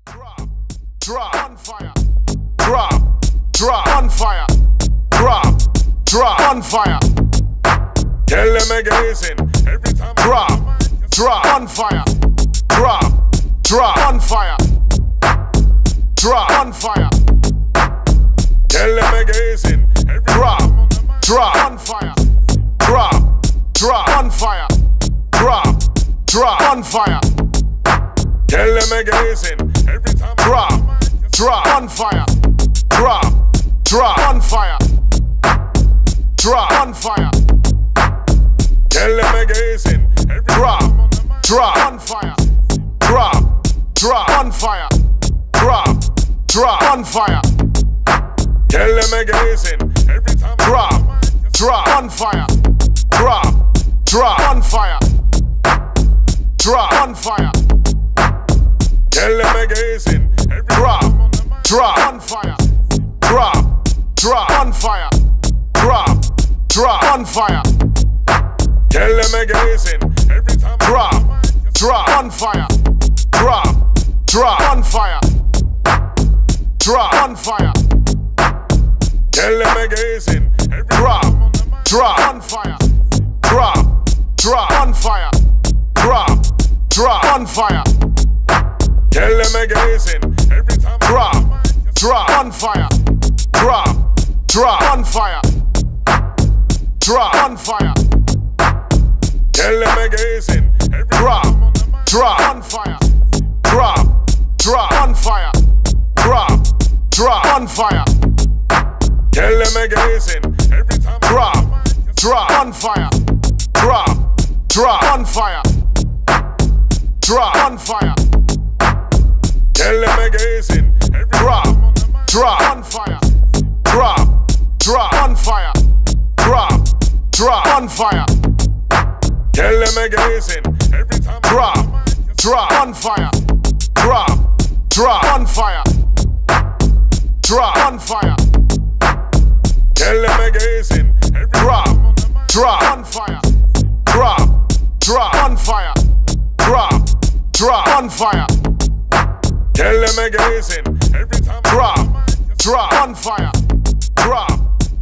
drop, on fire, drop, on fire, drop, on fire. Tell them again, every time drop, on fire, drop, on fire, drop, on fire. Tell them again, every drop, on fire, drop, on fire, drop, on fire. Tell them again, every time drop, on fire, drop, on fire, drop, on fire. Tell them again, every drop, on fire, drop, on fire, drop, on fire. Tell them again, every time drop, on fire, drop, on fire, drop, on fire. Tell them again, every drop, on fire, drop, on fire, drop, on fire. Tell them again, every time drop, on fire, drop, on fire, drop, on fire. Tell them again, every drop, on fire, drop, on fire, drop, on fire. Tell them again, every time drop, on fire, drop, on fire, drop, on fire. Tell them again, every drop, on fire, drop, on fire, drop, on fire. Tell them again, every time drop, on fire, drop, on fire, drop, on fire. Tell them again, every drop, on fire, drop, on fire, drop, on fire. Tell them again, every time drop, on fire, drop, on fire, drop, on fire. Tell them again, every drop, on fire, drop, on fire, drop, on fire. Tell them again, every time drop, on fire,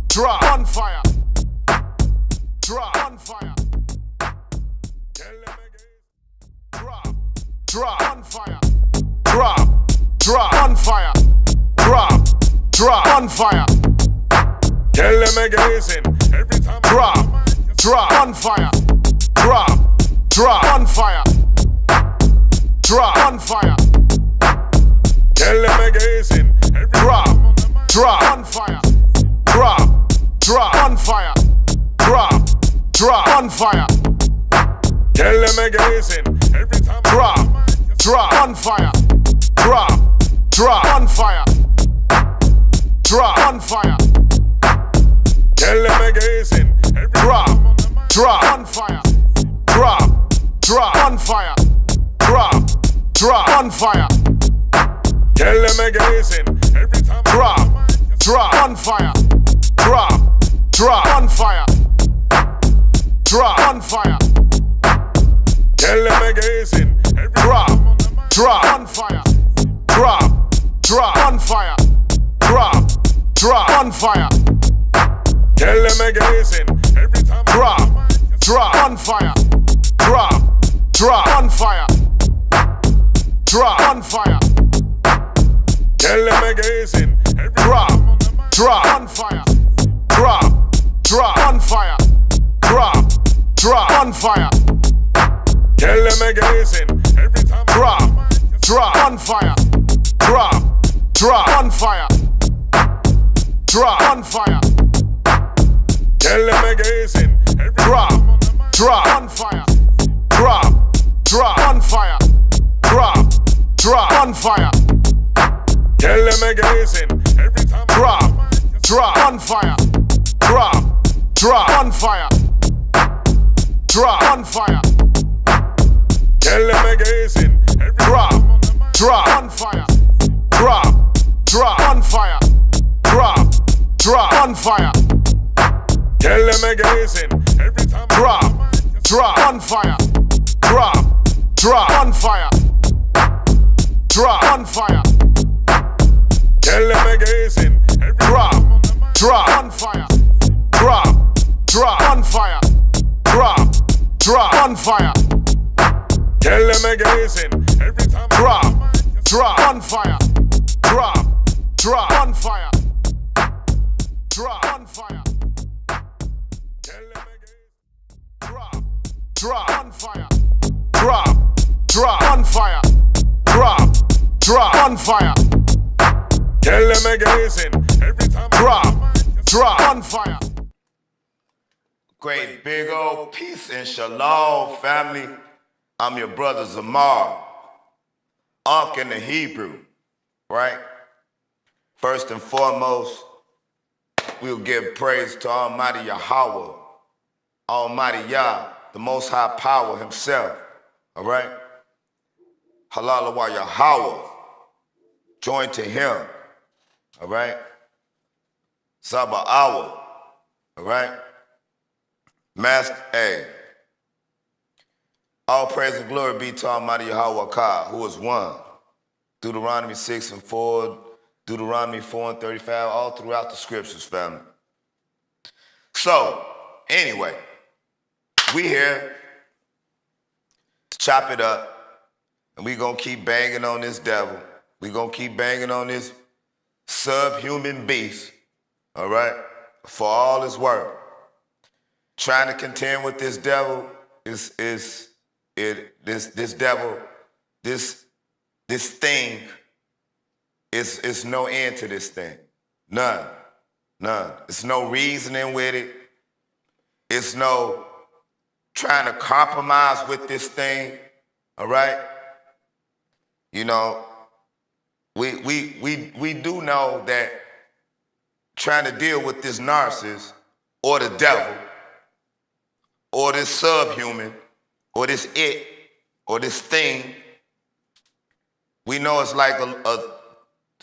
drop, on fire, drop, on fire. Tell them again, drop, on fire, drop, on fire, drop, on fire. Tell them again, every time drop, on fire, drop, on fire, drop, on fire. Tell them again, every drop, on fire, drop, on fire, drop, on fire. Tell them again, every time drop, on fire, drop, on fire, drop, on fire. Tell them again, every drop, on fire, drop, on fire, drop, on fire. Tell them again, every time drop, on fire, drop, on fire, drop, on fire. Tell them again, every drop, on fire, drop, on fire, drop, on fire. Tell them again, every time drop, on fire, drop, on fire, drop, on fire. Tell them again, every drop, on fire, drop, on fire, drop, on fire. Tell them again, every time drop, on fire, drop, on fire, drop, on fire. Tell them again, every drop, on fire, drop, on fire, drop, on fire. Tell them again, every time drop, on fire, drop, on fire, drop, on fire. Tell them again, every drop, on fire, drop, on fire, drop, on fire. Tell them again, every time drop, on fire, drop, on fire, drop, on fire. Tell them again, drop, drop, on fire. Drop, drop, on fire. Drop, drop, on fire. Tell them again, every time. Drop, drop, on fire. Drop, drop, on fire. Drop, on fire. Tell them again. Drop, drop, on fire. Drop, drop, on fire. Drop, drop, on fire. Tell them again, every time. Drop, drop, on fire. Great big old peace and shalom, family. I'm your brother Zamar, Ankh in the Hebrew, right? First and foremost, we'll give praise to Almighty Yahweh, Almighty Yah, the Most High Power Himself, all right? Halal wa Yahweh, join to Him, all right? Sabah Awa, all right? Master A. All praise and glory be to Almighty Yahweh Ka, who is one. Deuteronomy 6 and 4, Deuteronomy 4 and 35, all throughout the scriptures, family. So, anyway, we here to chop it up, and we gonna keep banging on this devil. We gonna keep banging on this subhuman beast, all right, for all his worth. Trying to contend with this devil this devil, this thing is no end to this thing. None. It's no reasoning with it. It's no trying to compromise with this thing. All right? You know, we do know that trying to deal with this narcissist or the devil or this subhuman or this it or this thing, we know it's like a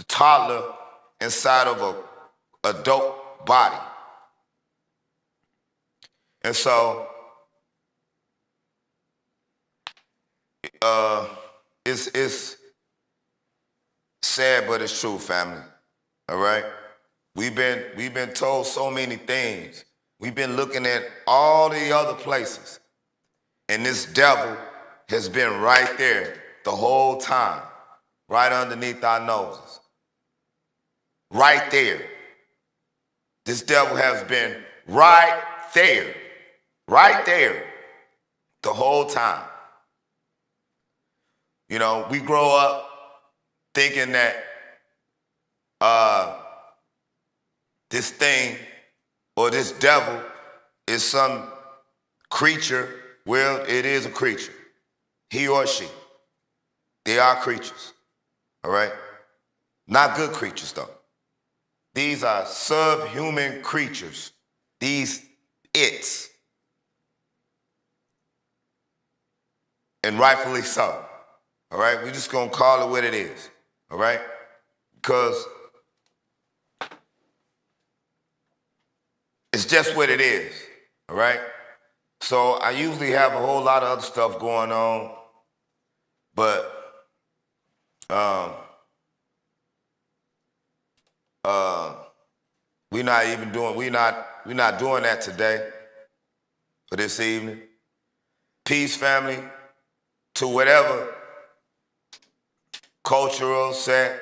toddler inside of a adult body. And so it's sad, but it's true, family. All right? We've been told so many things. We've been looking at all the other places. And this devil has been right there the whole time, right underneath our noses. Right there. This devil has been right there the whole time. You know, we grow up thinking that this thing or this devil is some creature. Well, it is a creature. He or she. They are creatures. All right? Not good creatures, though. These are subhuman creatures. These its. And rightfully so. All right? We're just going to call it what it is. All right? Because it's just what it is. All right? So I usually have a whole lot of other stuff going on, but we're not doing that today for this evening. Peace, family, to whatever cultural set,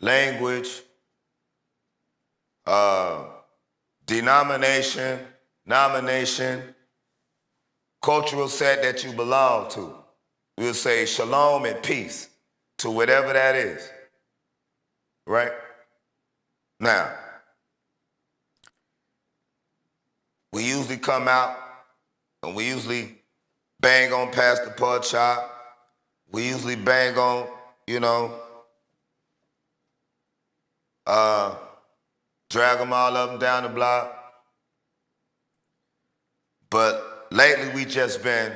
language, denomination, nomination, cultural set that you belong to. We'll say shalom and peace to whatever that is. Right? Now, we usually come out and we usually bang on Pastor Pud Chop. We usually bang on, drag them all up and down the block. But lately we just been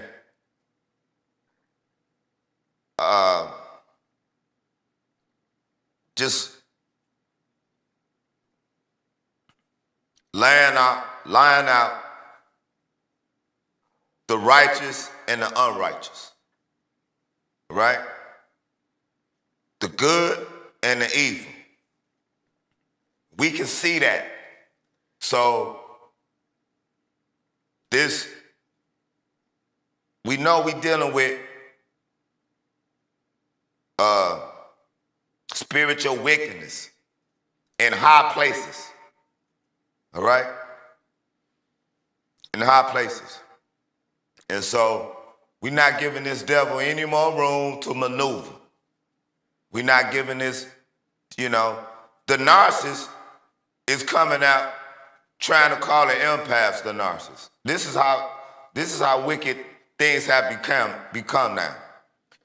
just laying out the righteous and the unrighteous, right? the good and the evil. We can see that. So we know we're dealing with spiritual wickedness in high places. All right? In high places. And so we're not giving this devil any more room to maneuver. We're not giving this, the narcissist is coming out trying to call the empaths the narcissist. This is how wicked things have become now.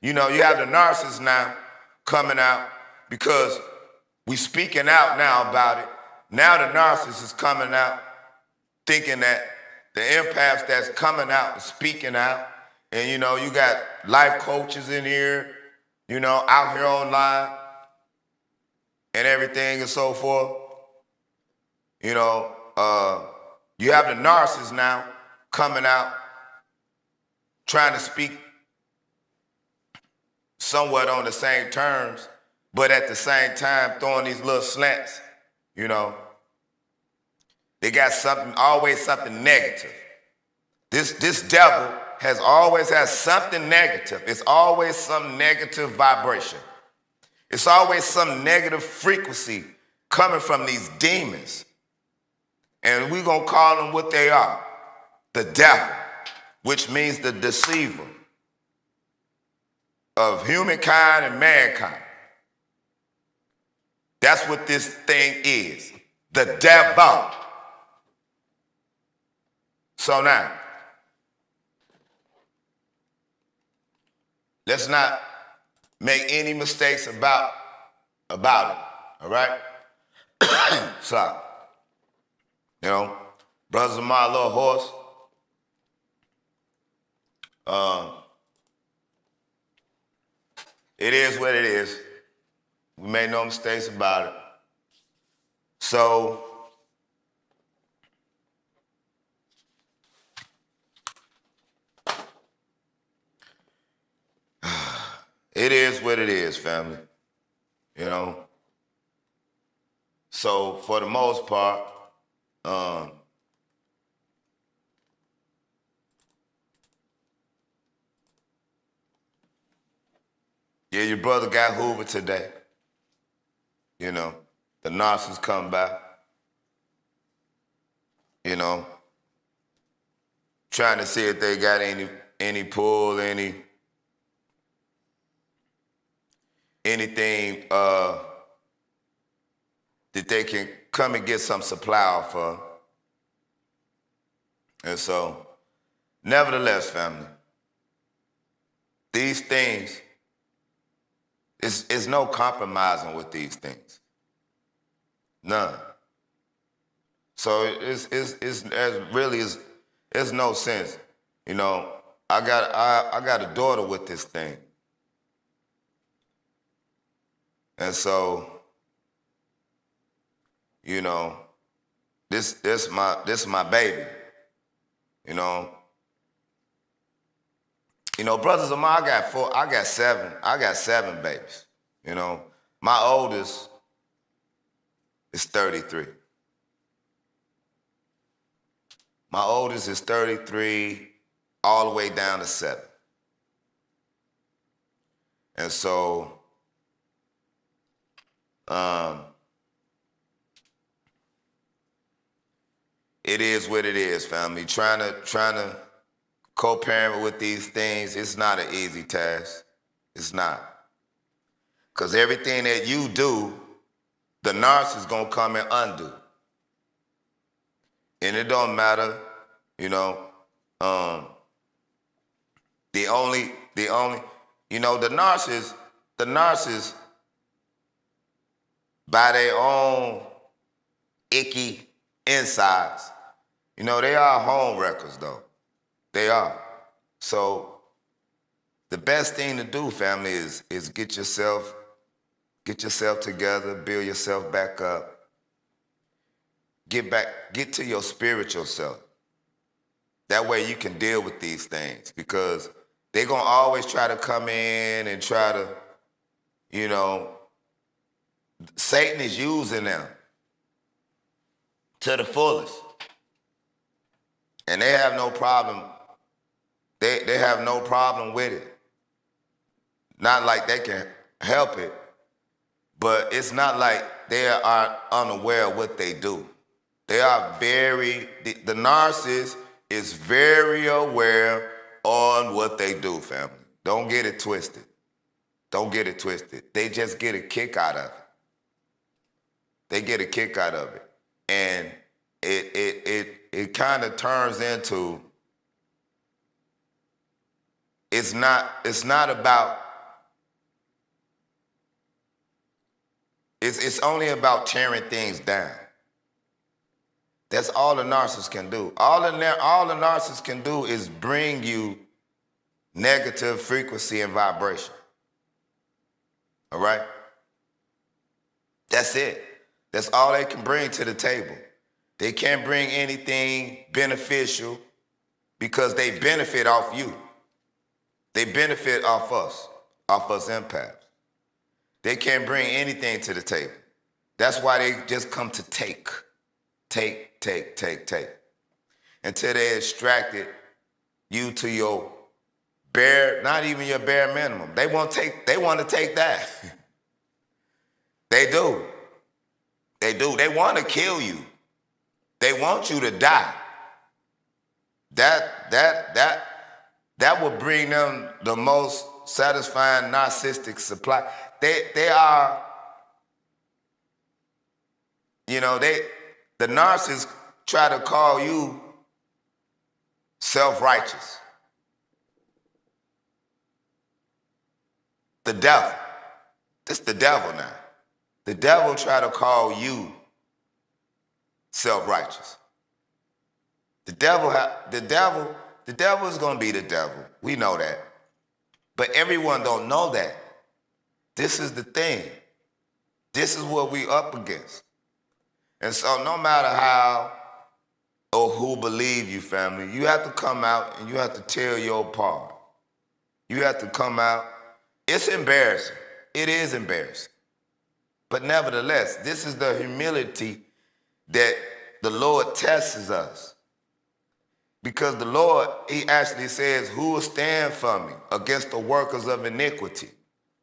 You have the narcissist now coming out because we speaking out now about it. Now the narcissist is coming out thinking that the empaths that's coming out and speaking out, and you got life coaches in here, out here online and everything and so forth. You have the narcissist now coming out trying to speak somewhat on the same terms, but at the same time throwing these little slants, They got always something negative. This devil has always had something negative. It's always some negative vibration. It's always some negative frequency coming from these demons. And we're going to call them what they are. The devil, which means the deceiver of humankind and mankind. That's what this thing is. The devil. So now, let's not make any mistakes about it, all right? So, brothers of my little horse, it is what it is. We made no mistakes about it. So, it is what it is, family. So for the most part, your brother got Hoover today. The narcissists come back. Trying to see if they got any pull, anything that they can come and get some supply off of. And so, nevertheless, family, these things, it's no compromising with these things. None. So it's no sense. I got a daughter with this thing. And so, this my baby. Brothers of mine, I got seven babies. My oldest is 33. My oldest is 33, all the way down to 7. And so, it is what it is, family. Trying to co-parent with these things, it's not an easy task. It's not. Because everything that you do, the narcissist is going to come and undo. And it don't matter, the narcissists, by their own icky insides, they are home wreckers, though. They are. So the best thing to do, family, is get yourself together, build yourself back up. Get to your spiritual self. That way you can deal with these things, because they're going to always try to come in and try to, you know, Satan is using them to the fullest. And they have no problem. They have no problem with it. Not like they can help it, but it's not like they are unaware of what they do. They are the narcissist is very aware on what they do, family. Don't get it twisted. Don't get it twisted. They just get a kick out of it. They get a kick out of it. And it kind of turns into, it's not about, it's only about tearing things down. That's all the narcissist can do. All the narcissist can do is bring you negative frequency and vibration. All right? That's it. That's all they can bring to the table. They can't bring anything beneficial because they benefit off you. They benefit off us empaths. They can't bring anything to the table. That's why they just come to take. Until they extracted you to your bare, not even your bare minimum. They want to take that. They do. They want to kill you. They want you to die. That will bring them the most satisfying narcissistic supply. They are, the narcissists try to call you self-righteous. The devil. This the devil now. The devil try to call you self-righteous. The devil is going to be the devil. We know that. But everyone don't know that. This is the thing. This is what we up against. And so no matter how or who believe you, family, you have to come out and you have to tell your part. You have to come out. It's embarrassing. It is embarrassing. But nevertheless, this is the humility that the Lord tests us. Because the Lord, he actually says, who will stand for me against the workers of iniquity?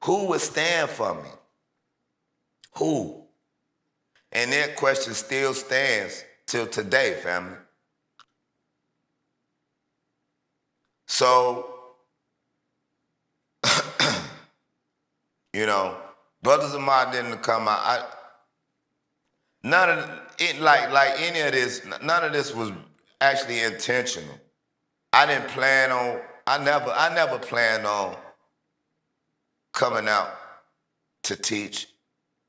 Who will stand for me? Who? And that question still stands till today, family. So, brothers of mine didn't come out. None of it, like any of this, none of this was actually intentional. I never planned on coming out to teach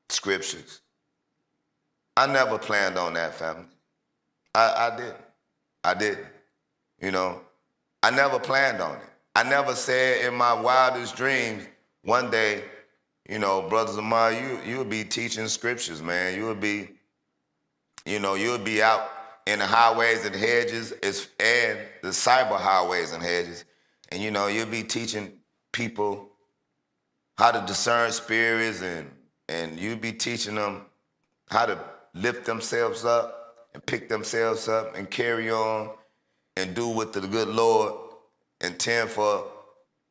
scriptures. I never planned on that, family. I didn't. I never planned on it. I never said in my wildest dreams, one day, brothers of mine, you'll be teaching scriptures, man. You'll be out in the highways and hedges and the cyber highways and hedges. And, you'll be teaching people how to discern spirits and you'll be teaching them how to lift themselves up and pick themselves up and carry on and do what the good Lord intend for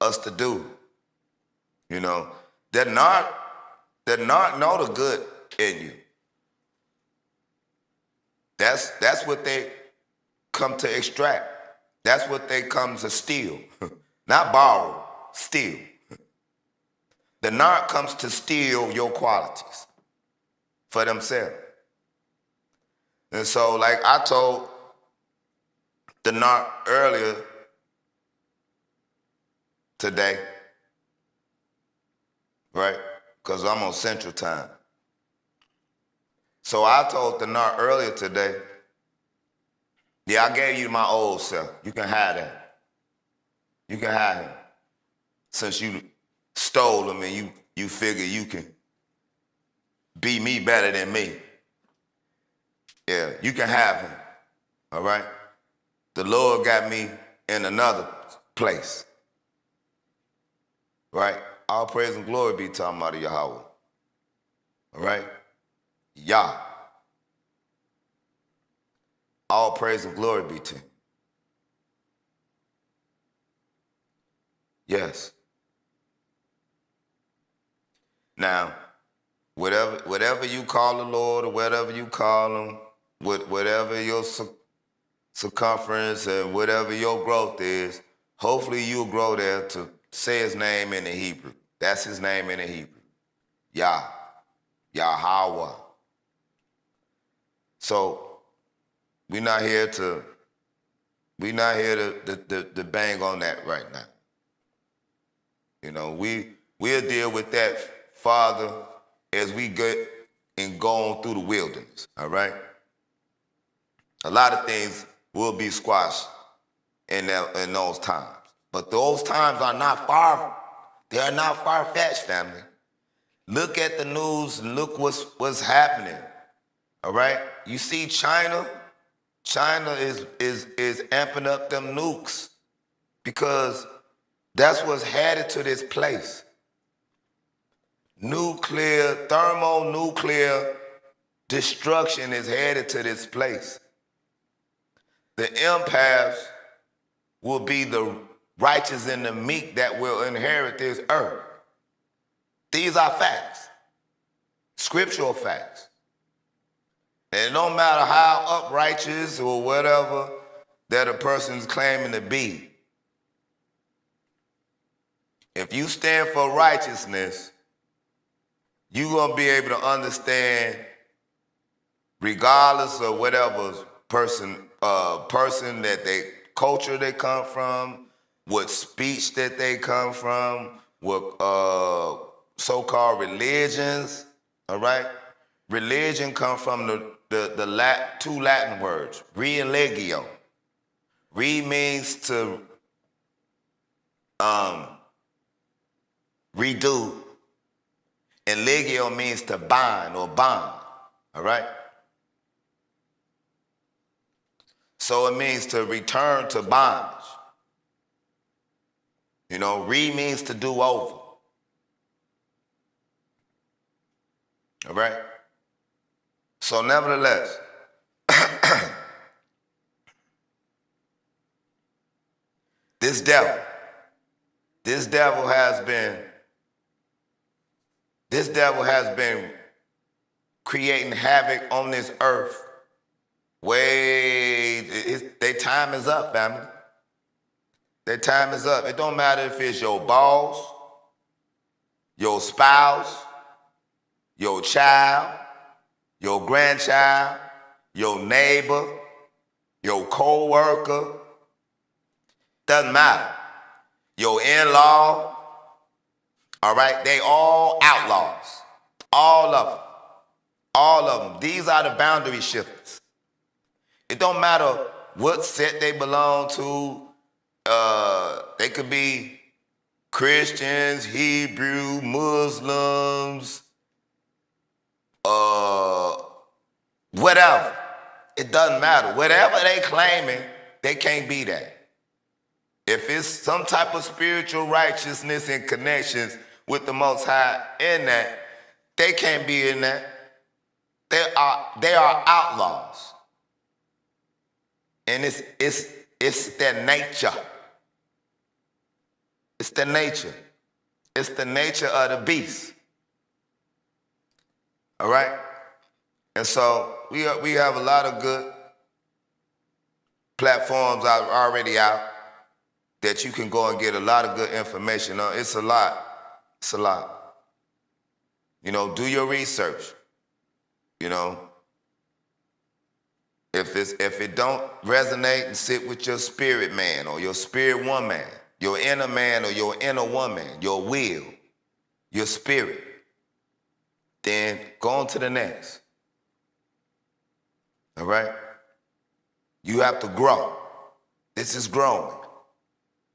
us to do. They're not know the good in you. That's what they come to extract. That's what they come to steal. Not borrow, steal. The narc comes to steal your qualities for themselves. And so, like I told the narc earlier today, right? Because I'm on Central Time. So I told the narc earlier today, yeah, I gave you my old self. You can have that. You can have him. Since you stole him and you figure you can be me better than me. Yeah, you can have him. All right? The Lord got me in another place. Right? All praise and glory be to Almighty Yahweh. All right? Yah. All praise and glory be to him. Yes. Now, whatever you call the Lord, or whatever you call him, whatever your circumference and whatever your growth is, hopefully you'll grow there to say his name in the Hebrew. That's his name in the Hebrew. Yah. Yahweh. So we're not here to bang on that right now. You know, we'll deal with that farther as we get and go on through the wilderness. All right. A lot of things will be squashed in those times. But those times are not far. They are not far-fetched, family. Look at the news and look what's happening. All right? You see China? China is amping up them nukes because that's what's headed to this place. Thermonuclear destruction is headed to this place. The empaths will be the righteous and the meek that will inherit this earth. These are facts, scriptural facts. And no matter how uprighteous or whatever that a person's claiming to be, if you stand for righteousness, you're going to be able to understand, regardless of whatever person that culture they come from, what speech that they come from, what so-called religions, all right? Religion comes from the two Latin words, re and legio. Re means to redo, and legio means to bind or bond, all right? So it means to return to bondage. You know, re means to do over. All right? So nevertheless, this devil has been creating havoc on this earth. Their time is up, family. Their time is up. It don't matter if it's your boss, your spouse, your child, your grandchild, your neighbor, your co-worker. Doesn't matter. Your in-law. All right? They all outlaws. All of them. All of them. These are the boundary shifters. It don't matter what set they belong to. They could be Christians, Hebrew, Muslims, whatever. It doesn't matter. Whatever they claiming, they can't be that. If it's some type of spiritual righteousness and connections with the Most High in that, they can't be in that. They are outlaws. And it's their nature. It's the nature. It's the nature of the beast. All right? And so we have a lot of good platforms already out that you can go and get a lot of good information on. It's a lot. It's a lot. You know, do your research. You know, if it don't resonate and sit with your spirit man or your spirit woman, your inner man or your inner woman, your will, your spirit, then go on to the next. All right? You have to grow. This is growing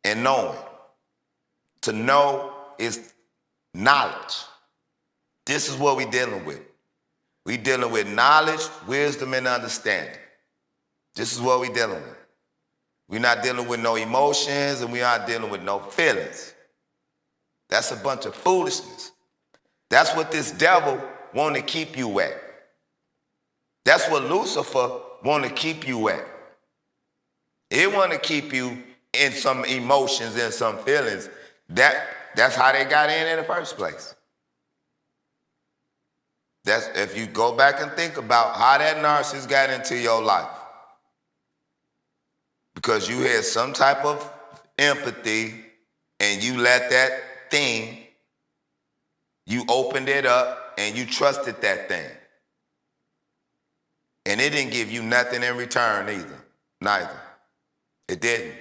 and knowing. To know is knowledge. This is what we're dealing with. We're dealing with knowledge, wisdom, and understanding. This is what we're dealing with. We're not dealing with no emotions, and we aren't dealing with no feelings. That's a bunch of foolishness. That's what this devil want to keep you at. That's what Lucifer want to keep you at. It want to keep you in some emotions and some feelings. That's how they got in the first place. That's if you go back and think about how that narcissist got into your life. Because you had some type of empathy and you let that thing, you opened it up and you trusted that thing. And it didn't give you nothing in return either. Neither. It didn't.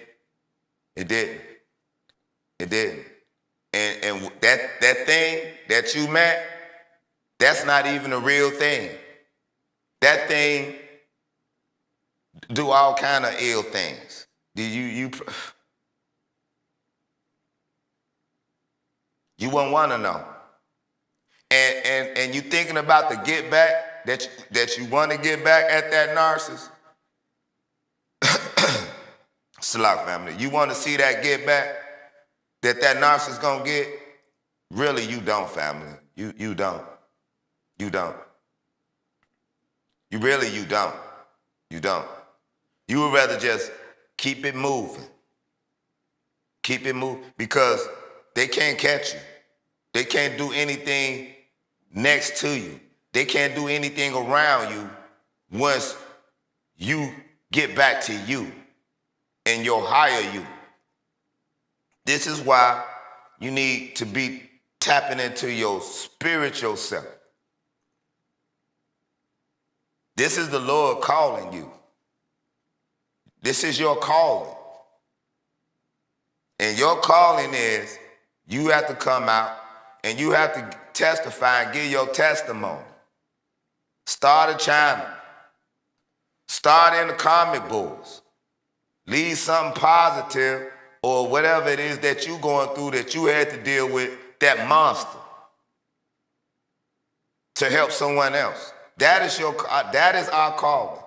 It didn't. It didn't. And that thing that you met, that's not even a real thing. That thing do all kind of ill things. You wouldn't want to know. And you thinking about the get back that you want to get back at that narcissist. Slug family, you want to see that get back that narcissist gonna get? Really, you don't, family. You don't. You don't. You don't. You don't. You would rather just keep it moving. Keep it moving because they can't catch you. They can't do anything next to you. They can't do anything around you once you get back to you and your higher you. This is why you need to be tapping into your spiritual self. This is the Lord calling you. This is your calling. And your calling is you have to come out and you have to testify and give your testimony. Start a channel. Start in the comic books. Leave something positive or whatever it is that you're going through that you had to deal with, that monster, to help someone else. That is our calling.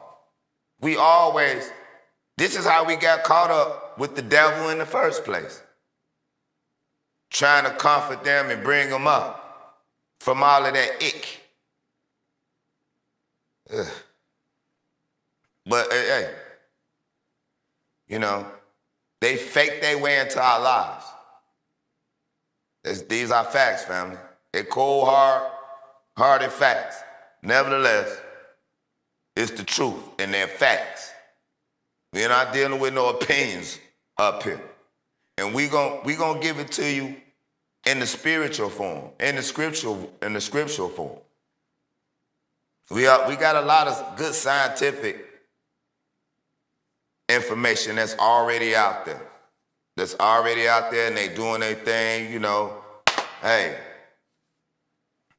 This is how we got caught up with the devil in the first place. Trying to comfort them and bring them up from all of that ick. Ugh. But hey, they fake their way into our lives. These are facts, family. They're cold, hard facts. Nevertheless, it's the truth and they're facts. We're not dealing with no opinions up here. And we gonna give it to you in the spiritual form, in the scriptural form. We got a lot of good scientific information that's already out there. And they doing their thing, Hey,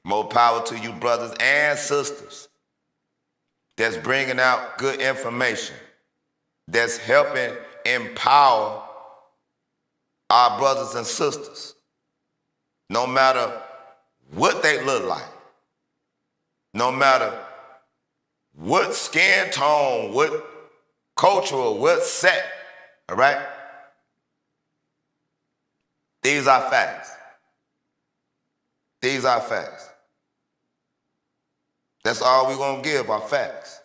more power to you brothers and sisters that's bringing out good information, that's helping empower our brothers and sisters, no matter what they look like, no matter what skin tone, what cultural, what sect, all right? These are facts. These are facts. That's all we're going to give are facts.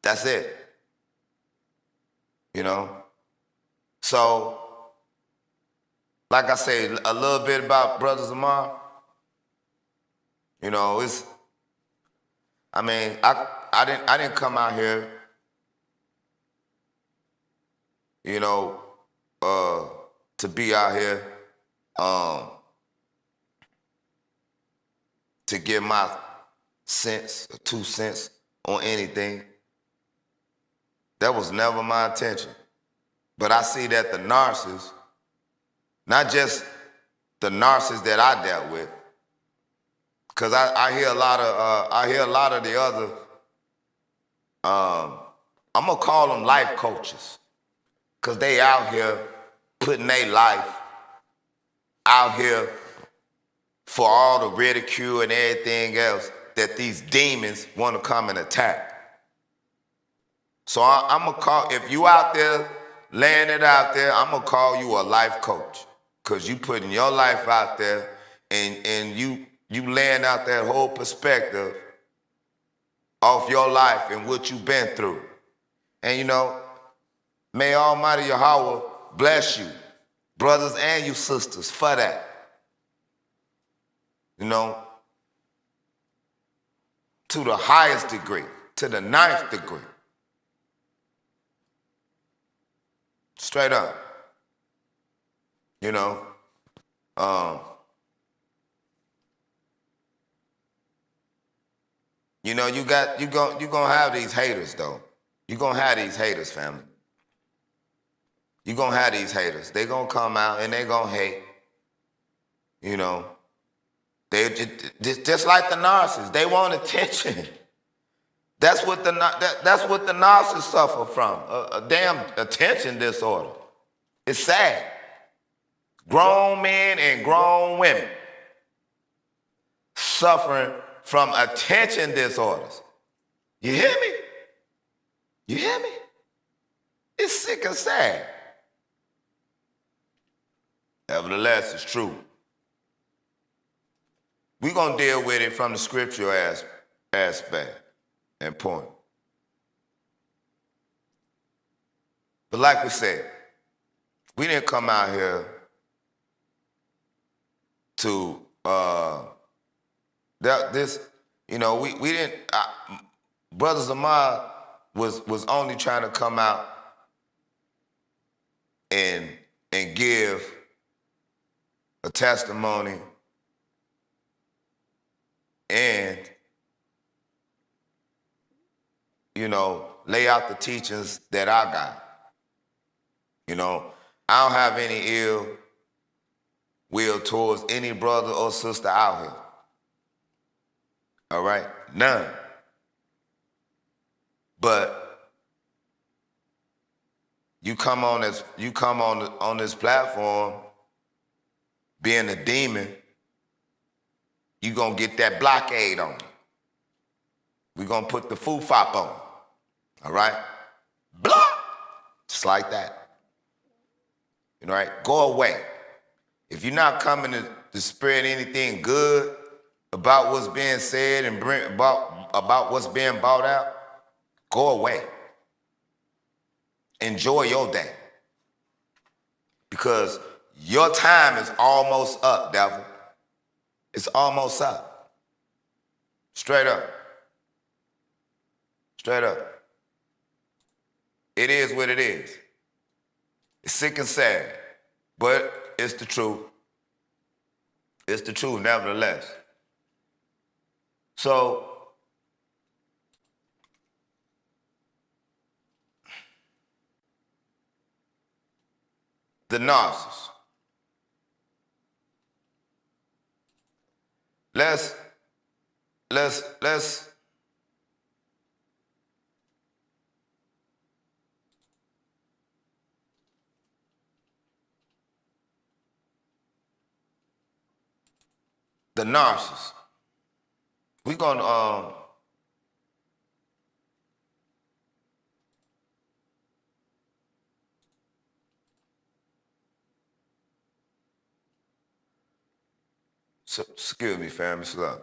That's it. So, like I say, a little bit about Brothers of Mine. I didn't come out here, to be out here, to give my 2 cents on anything. That was never my intention. But I see that the narcissist, not just the narcissist that I dealt with, because I hear a lot of the other, I'm gonna call them life coaches, because they out here putting their life out here for all the ridicule and everything else that these demons want to come and attack. So I'm gonna call, if you out there laying it out there, I'm going to call you a life coach because you putting your life out there and you laying out that whole perspective of your life and what you've been through. And, you know, may Almighty Yahweh bless you, brothers and you sisters, for that. You know, to the highest degree, to the 9th degree. Straight up. You know, you know, you gonna have these haters though. You gonna have these haters, family. You gonna have these haters. They gonna come out and they gonna hate. You know, they just like the narcissists. They want attention. That's what the narcissists suffer from. A damn attention disorder. It's sad. Grown men and grown women suffering from attention disorders. You hear me? You hear me? It's sick and sad. Nevertheless, it's true. We're going to deal with it from the scriptural aspect and point. But like we said, we didn't come out here to we didn't. Brothers Ahmad was only trying to come out and give a testimony and, you know, lay out the teachings that I got. You know, I don't have any ill will towards any brother or sister out here. All right? None. But you come on this platform being a demon, you gonna get that blockade on you. We gonna put the foo-fop on. All right? Block! Just like that. You know, right? Go away. If you're not coming to spread anything good about what's being said and about what's being brought out, go away. Enjoy your day. Because your time is almost up, devil. It's almost up. Straight up. Straight up. It is what it is. It's sick and sad, but it's the truth. It's the truth, nevertheless. So, the narcissist. Let's the narcissist. We're gonna excuse me, fam, it's slow.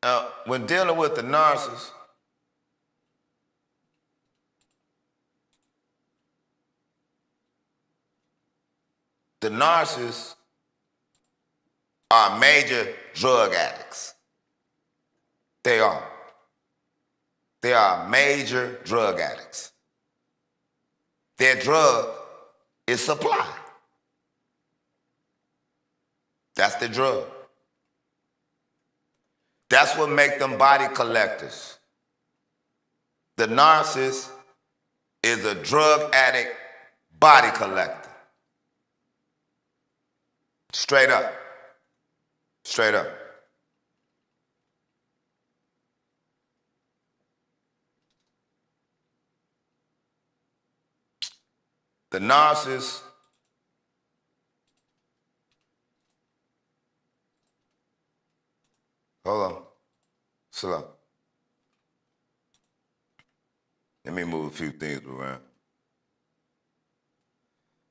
Now, when dealing with the narcissist, the narcissists are major drug addicts. They are. They are major drug addicts. Their drug is supply. That's the drug. That's what makes them body collectors. The narcissist is a drug addict body collector. Straight up. Straight up. The narcissist Hold on. Slow. Let me move a few things around.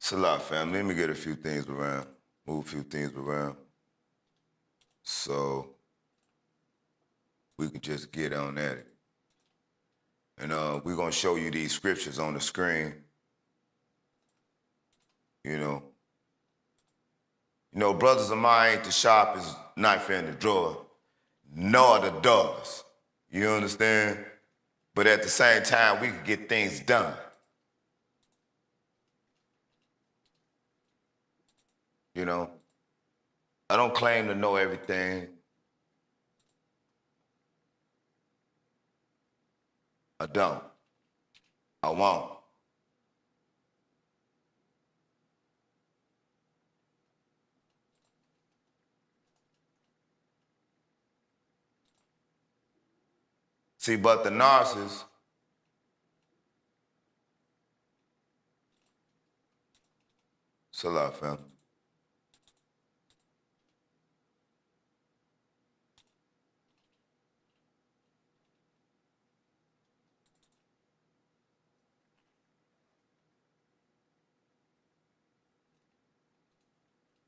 Salah, fam. Let me get a few things around. Move a few things around. So we can just get on at it. And we're going to show you these scriptures on the screen. You know, brothers of mine ain't the sharpest knife in the drawer, nor the dullest. You understand? But at the same time, we can get things done. You know, I don't claim to know everything. I don't. I won't. See, but the narcissist, Salah, fam.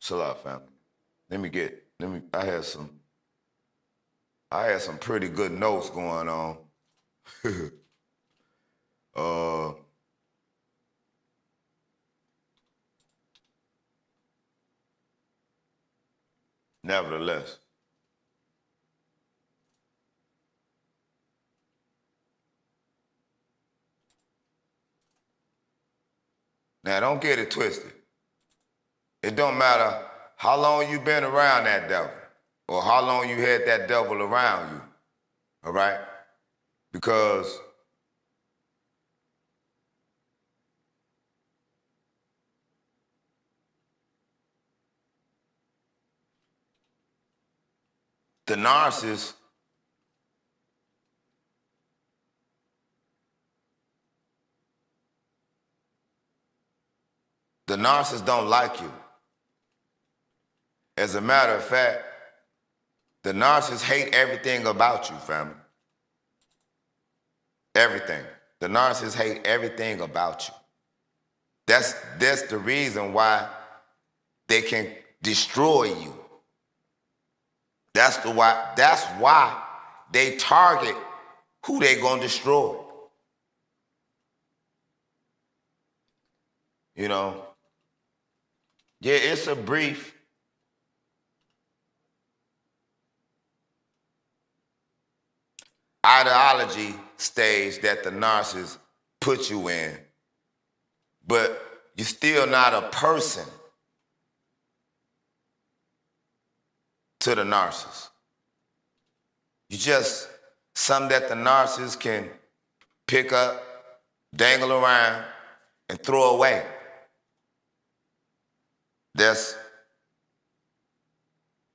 Salah, fam. I had some pretty good notes going on. Nevertheless. Now, don't get it twisted. It don't matter how long you been around that devil or how long you had that devil around you, all right? Because the narcissist don't like you. As a matter of fact, the narcissists hate everything about you, family. Everything. The narcissists hate everything about you. That's the reason why they can destroy you. That's why they target who they gonna destroy. You know? Yeah, it's a brief ideology stage that the narcissist put you in, but you're still not a person to the narcissist. You just something that the narcissist can pick up, dangle around, and throw away. That's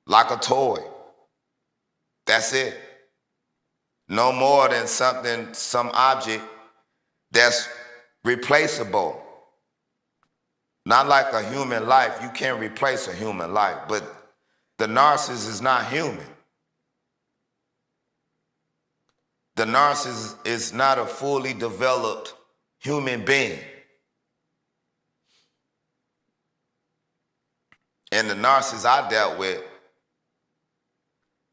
like a toy. That's it. No more than some object that's replaceable. Not like a human life. You can't replace a human life, but the narcissist is not human. The narcissist is not a fully developed human being. And the narcissists I dealt with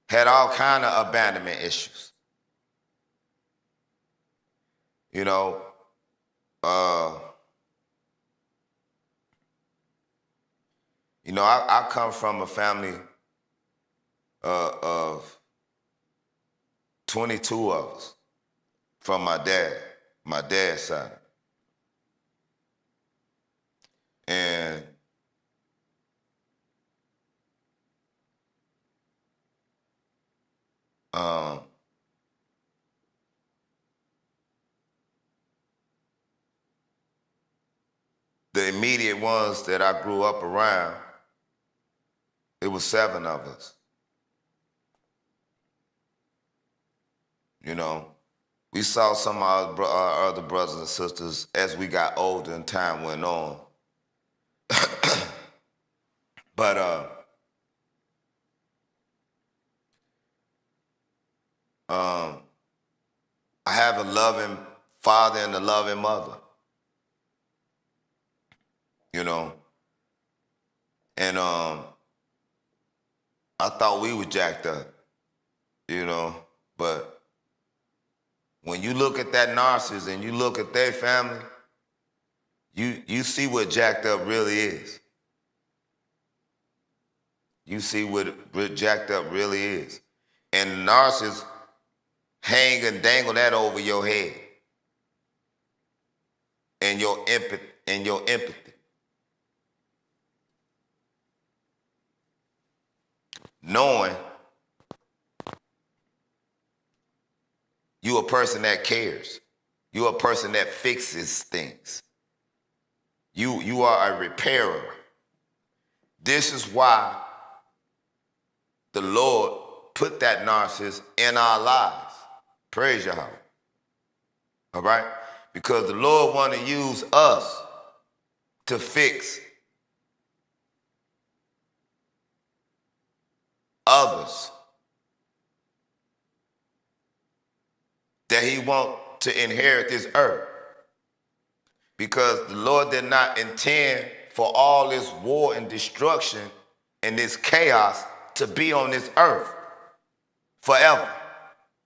had all kind of abandonment issues. You know, I come from a family of 22 of us from my dad's side. And the immediate ones that I grew up around, it was 7 of us. You know, we saw some of our other brothers and sisters as we got older and time went on. But I have a loving father and a loving mother. You know, and I thought we were jacked up, you know, but when you look at that narcissist and you look at their family, you see what jacked up really is. You see what jacked up really is. And the narcissist hang and dangle that over your head. And your empathy. Knowing you a person that cares. You a person that fixes things. You are a repairer. This is why the Lord put that narcissist in our lives. Praise Yahweh. All right? Because the Lord want to use us to fix others that he want to inherit this earth. Because the Lord did not intend for all this war and destruction and this chaos to be on this earth forever.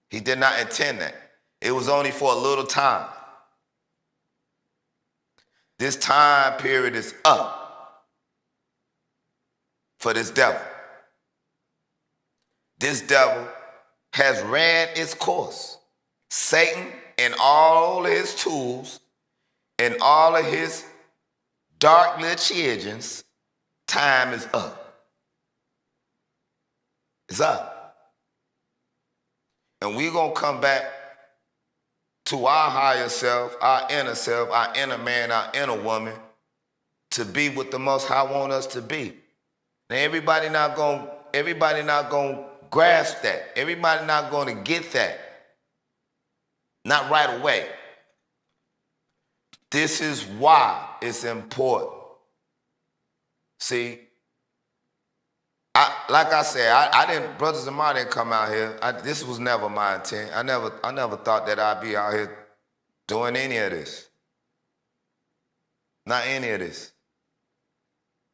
He did not intend that. It was only for a little time. This time period is up for this devil. This devil has ran its course. Satan and all of his tools and all of his dark little children, time is up. It's up. And we're going to come back to our higher self, our inner man, our inner woman, to be what the Most High want us to be. Now everybody not going to grasp that. Everybody not going to get that. Not right away. This is why it's important. See, like I said, I didn't, Brothers and Ma didn't come out here. This was never my intent. I never thought that I'd be out here doing any of this. Not any of this.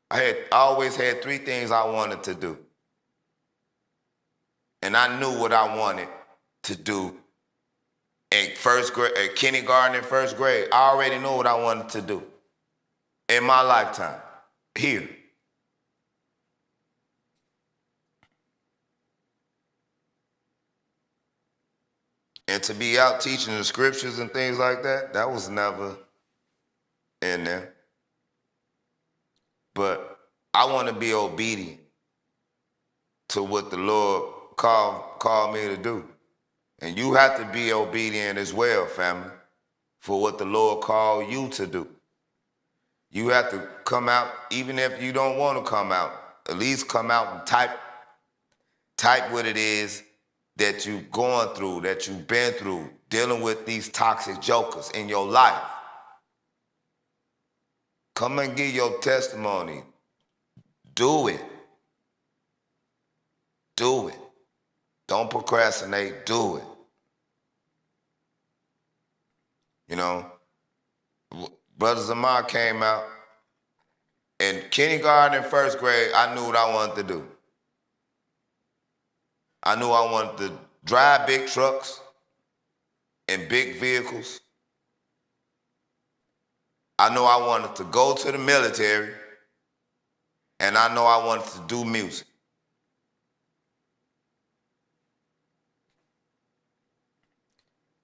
I always had three things I wanted to do. And I knew what I wanted to do in first grade, kindergarten and first grade. I already knew what I wanted to do in my lifetime here. And to be out teaching the scriptures and things like that, that was never in there. But I want to be obedient to what the Lord called me to do. And you have to be obedient as well, family, for what the Lord called you to do. You have to come out, even if you don't want to come out, at least come out and type what it is that you're going through, that you've been through, dealing with these toxic jokers in your life. Come and give your testimony. Do it. Do it. Don't procrastinate. Do it. You know, Brothers of mine came out. In kindergarten and first grade, I knew what I wanted to do. I knew I wanted to drive big trucks and big vehicles. I knew I wanted to go to the military, and I know I wanted to do music.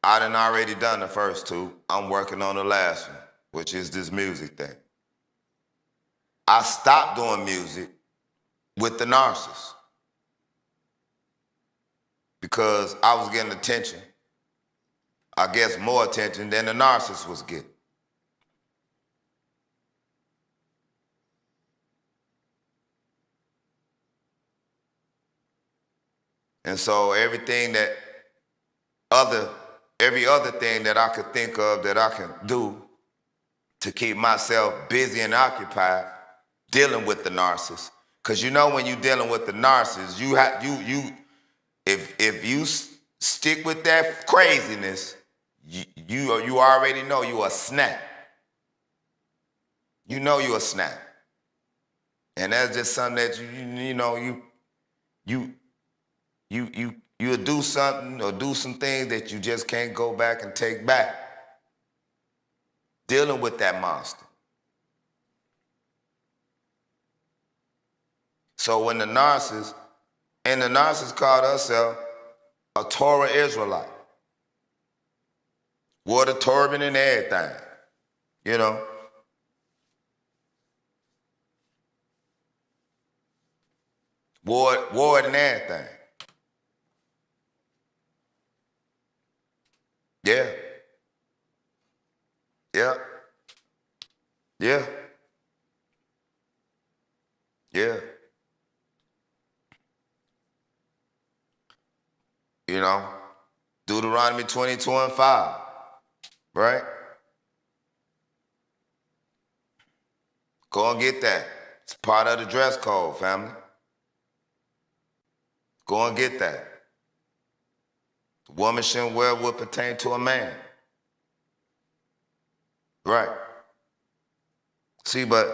I done already done the first two. I'm working on the last one, which is this music thing. I stopped doing music with the narcissist because I was getting attention. I guess more attention than the narcissist was getting. And so every other thing that I could think of that I can do to keep myself busy and occupied dealing with the narcissist. Because you know when you're dealing with the narcissist, if you stick with that craziness, you already know you a snap. You know you a snap. And that's just something that you'll do something or do some things that you just can't go back and take back. Dealing with that monster. So when the narcissist called herself a Torah Israelite, wore the turban and everything, you know. Wore it and everything. Yeah. Yeah. Yeah. Yeah. You know, Deuteronomy 22:5, right? Go and get that. It's part of the dress code, family. Go and get that. The woman shouldn't wear what pertain to a man. Right. See, but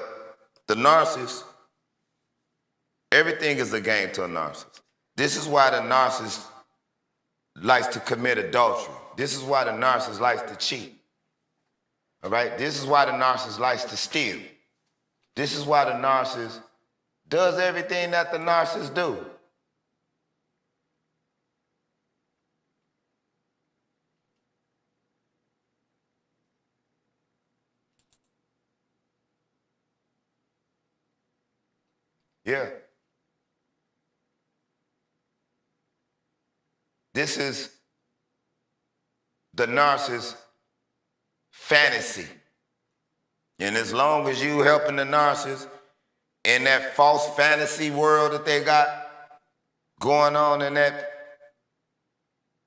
the narcissist, everything is a game to a narcissist. This is why the narcissist likes to commit adultery. This is why the narcissist likes to cheat. All right? This is why the narcissist likes to steal. This is why the narcissist does everything that the narcissist do. Yeah. This is the narcissist fantasy. And as long as you helping the narcissist in that false fantasy world that they got going on in that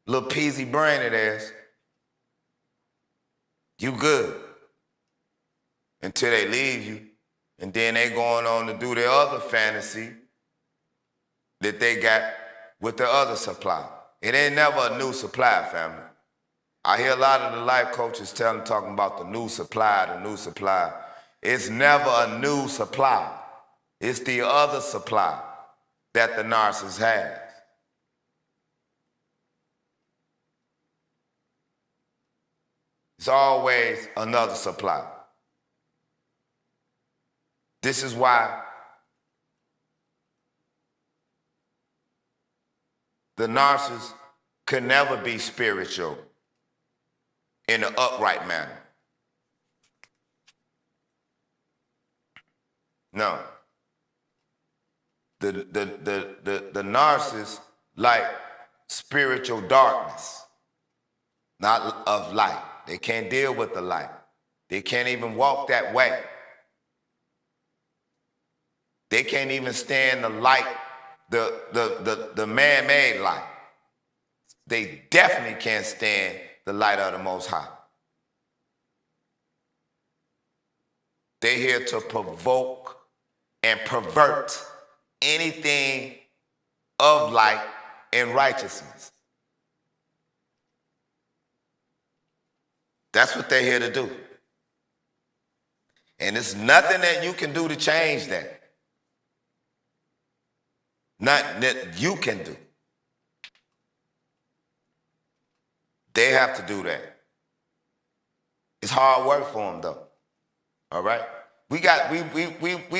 little peasy brain of theirs, you good. Until they leave you. And then they going on to do their other fantasy that they got with the other supply. It ain't never a new supply, family. I hear a lot of the life coaches talking about the new supply, the new supply. It's never a new supply. It's the other supply that the narcissist has. It's always another supply. This is why the narcissist could never be spiritual in an upright manner. No. The narcissist like spiritual darkness, not of light. They can't deal with the light. They can't even walk that way. They can't even stand the light, the man-made light. They definitely can't stand the light of the Most High. They're here to provoke and pervert anything of light and righteousness. That's what they're here to do. And there's nothing that you can do to change that. Not that you can do. They have to do that. It's hard work for them, though. All right? We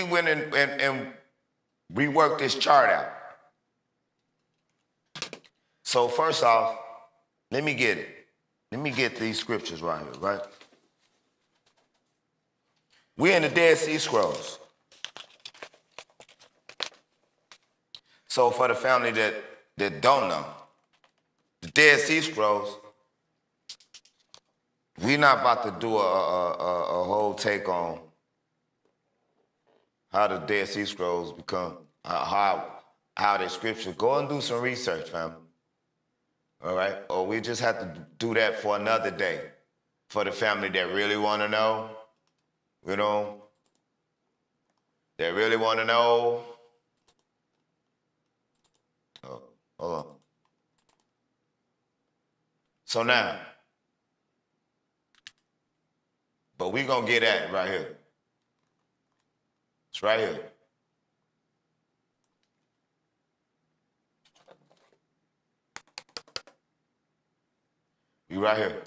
went and reworked this chart out. So first off, let me get it. Let me get these scriptures right here, right? We're in the Dead Sea Scrolls. So for the family that don't know, the Dead Sea Scrolls, we're not about to do a whole take on how the Dead Sea Scrolls become, how they scripture. Go and do some research, family. All right? Or we just have to do that for another day. For the family that really want to know, you know, that really want to know. Oh, hold on. So now, but we gonna get at it right here. It's right here. You right here.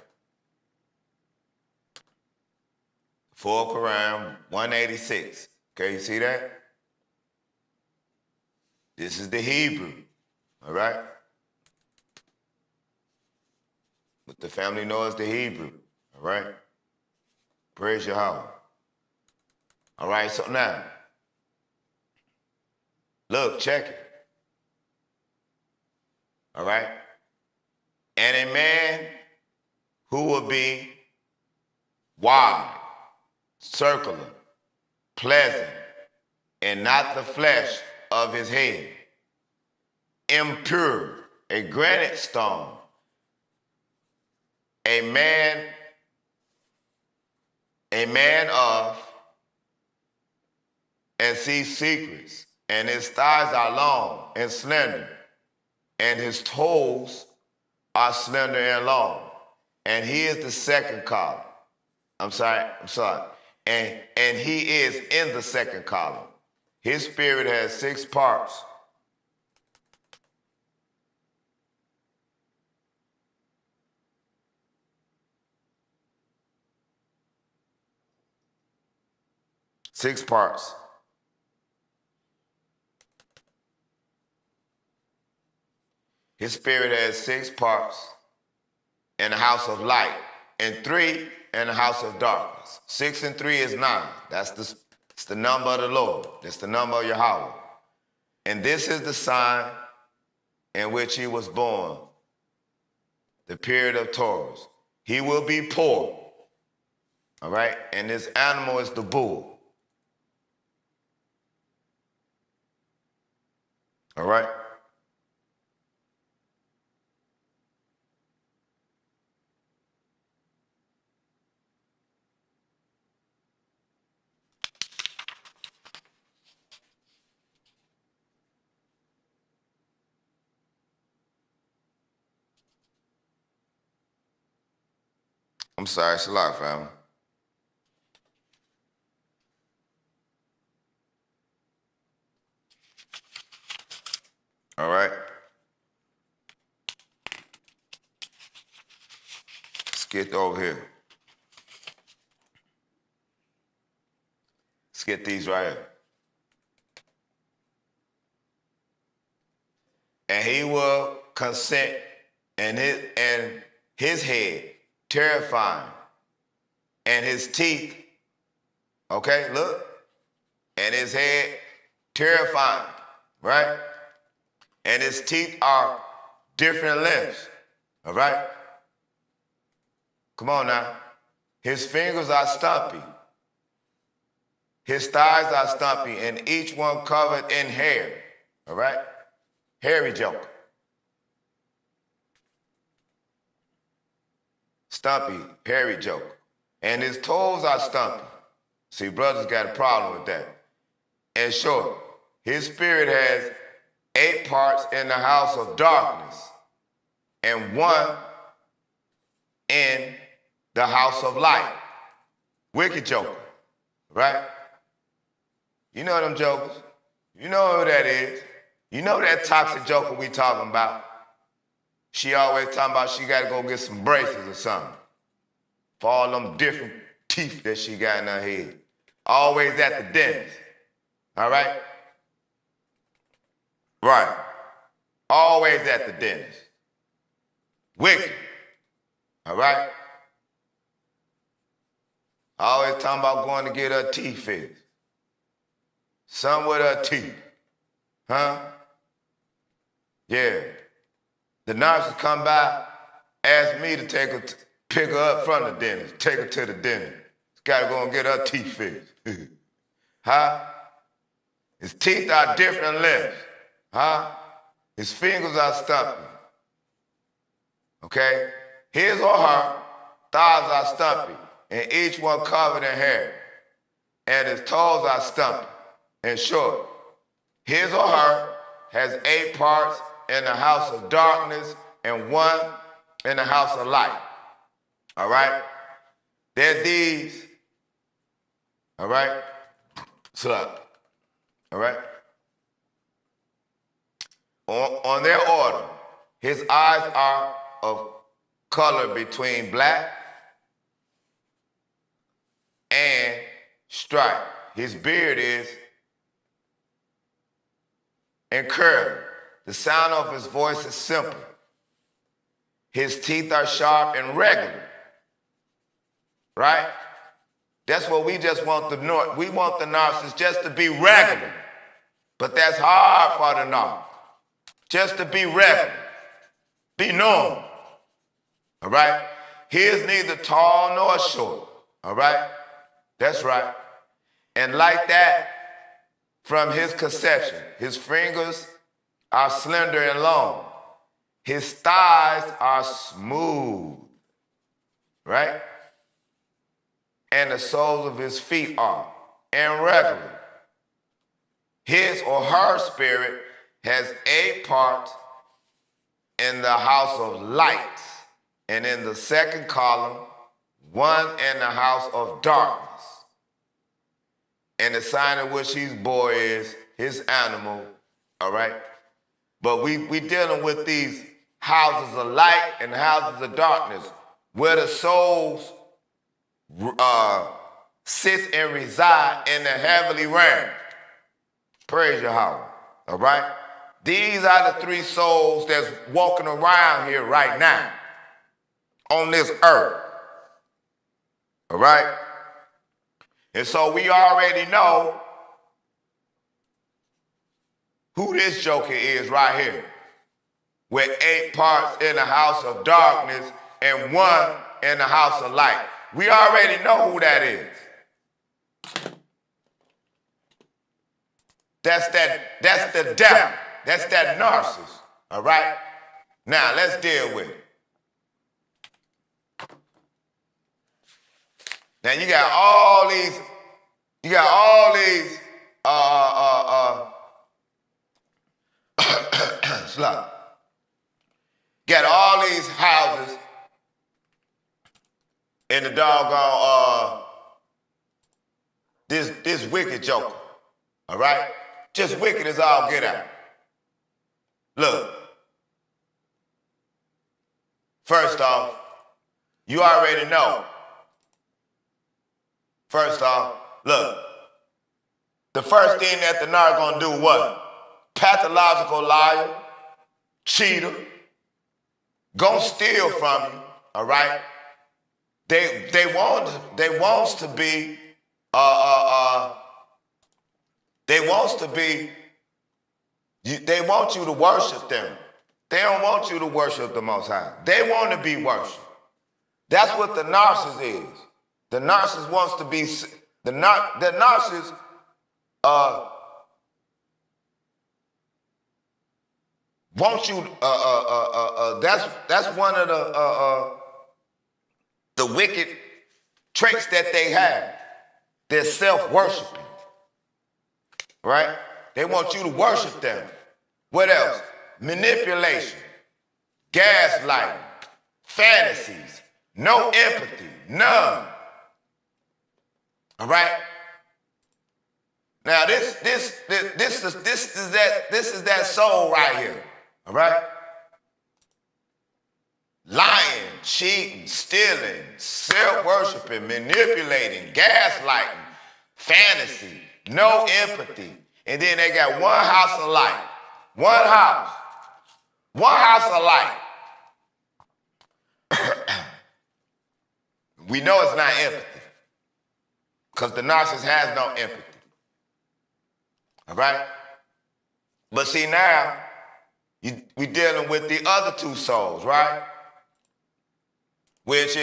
4 Quran 186. Okay, you see that? This is the Hebrew. All right? But the family knows the Hebrew. All right? Praise Yahweh. All right, so now, look, check it. All right? And a man who will be wide, circular, pleasant, and not the flesh of his head, impure, a granite stone, a man of, and sees secrets, and his thighs are long and slender, and his toes are slender and long. And he is the second column. I'm sorry. And he is in the second column. His spirit has 6 parts. Six parts. His spirit has 6 parts in the house of light, and 3 in the house of darkness. 6 and 3 is 9. That's the number of the Lord. That's the number of Yahweh. And this is the sign in which he was born, the period of Taurus. He will be poor. All right? And this animal is the bull. All right? I'm sorry, it's a lot, family. All right? Let's get over here. Let's get these right here. And he will consent, and his head terrifying, and his teeth, okay, look, and his head terrifying, right? And his teeth are different lengths, all right? Come on now. His fingers are stumpy. His thighs are stumpy, and each one covered in hair, all right? Hairy joker. Stumpy, hairy joker. And his toes are stumpy. See, brothers got a problem with that. And short, his spirit has 8 parts in the house of darkness and 1 in the house of light. Wicked joker, right? You know them jokers. You know who that is. You know that toxic joker we talking about. She always talking about she got to go get some braces or something for all them different teeth that she got in her head. Always at the dentist. All right? Right. Always at the dentist. Wicked. All right? Always talking about going to get her teeth fixed. Some with her teeth. Huh? Yeah. The Narcissist come by, ask me to pick her up from the dentist, take her to the dentist. Gotta go and get her teeth fixed. Huh? His teeth are different lengths. Huh? His fingers are stumpy. Okay? His or her thighs are stumpy, and each one covered in hair. And his toes are stumpy and short. His or her has 8 parts in the house of darkness and 1 in the house of light. All right? They're these. All right? So, all right? On their order, his eyes are of color between black and stripe. His beard is and curly. The sound of his voice is simple. His teeth are sharp and regular. Right? That's what we just want we want the narcissist just to be regular. But that's hard for the narcissist. Just to be regular. Be normal. All right? He is neither tall nor short. All right? That's right. And like that, from his conception, his fingers are slender and long. His thighs are smooth. Right? And the soles of his feet are irregular. His or her spirit has 8 parts in the house of light, and in the second column, 1 in the house of darkness. And the sign in which he's born is his animal, all right? But we dealing with these houses of light and houses of darkness, where the souls sit and reside in the heavenly realm. Praise Yahweh, all right? These are the 3 souls that's walking around here right now on this earth, all right? And so we already know who this joker is right here, with 8 parts in the house of darkness and 1 in the house of light. We already know who that is. That's the devil. That's that narcissist. All right? Now let's deal with it. Now you got all these sluts. Got all these houses in the doggone this wicked joker. All right? Just wicked as all get out. Look. First off, you already know. First off, look. The first thing that the narc gonna do what? Pathological liar, cheater, gonna steal from you, all right? They want you to worship them. They don't want you to worship the Most High. They want to be worshipped. That's what the narcissist is. The narcissist wants to be, the narcissist, wants you, that's one of the wicked traits that they have. They're self-worshiping, right? They want you to worship them. What else? Manipulation, gaslighting, fantasies, no empathy, none. All right? Now this is that soul right here. All right? Lying, cheating, stealing, self-worshiping, manipulating, gaslighting, fantasy, no empathy. And then they got one house of light. One house of light. We know it's not empathy, because the narcissist has no empathy. All right? But see, now, we dealing with the other 2 souls, right? Which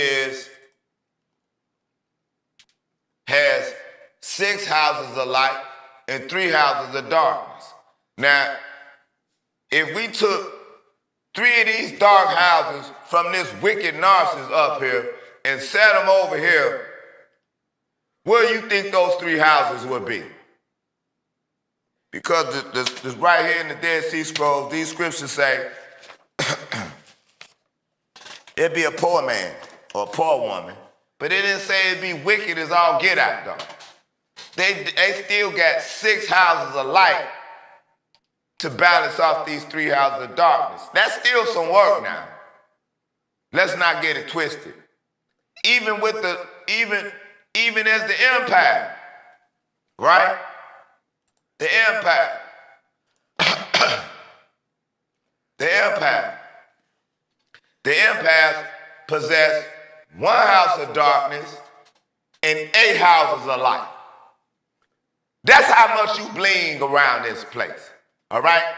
has 6 houses of light and 3 houses of darkness. Now, if we took 3 of these dark houses from this wicked narcissist up here and set them over here, where do you think those 3 houses would be? Because this right here in the Dead Sea Scrolls, these scriptures say, It'd be a poor man or a poor woman. But it didn't say it'd be wicked as all get out, though. They still got 6 houses of light to balance off these 3 houses of darkness. That's still some work now. Let's not get it twisted. Even as the empire, right? The empire. The empires possess 1 house of darkness and 8 houses of light. That's how much you bling around this place. All right?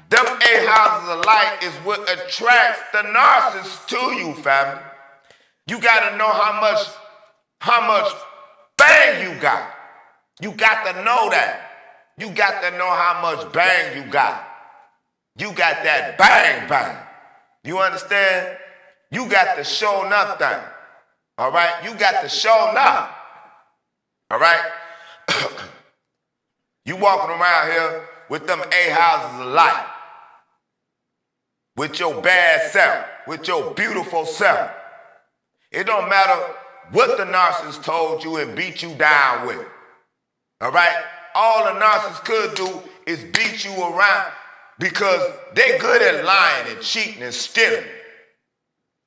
Them 8 houses of light is what attracts the narcissist to you, family. You gotta know how much bang you got. You got to know that. You got to know how much bang you got. You got that bang bang. You understand? You got the show enough thing. All right? You got the show enough. All right? You walking around here with them 8 houses of light. With your bad self. With your beautiful self. It don't matter what the narcissist told you and beat you down with. All right? All the narcissist could do is beat you around because they good at lying and cheating and stealing.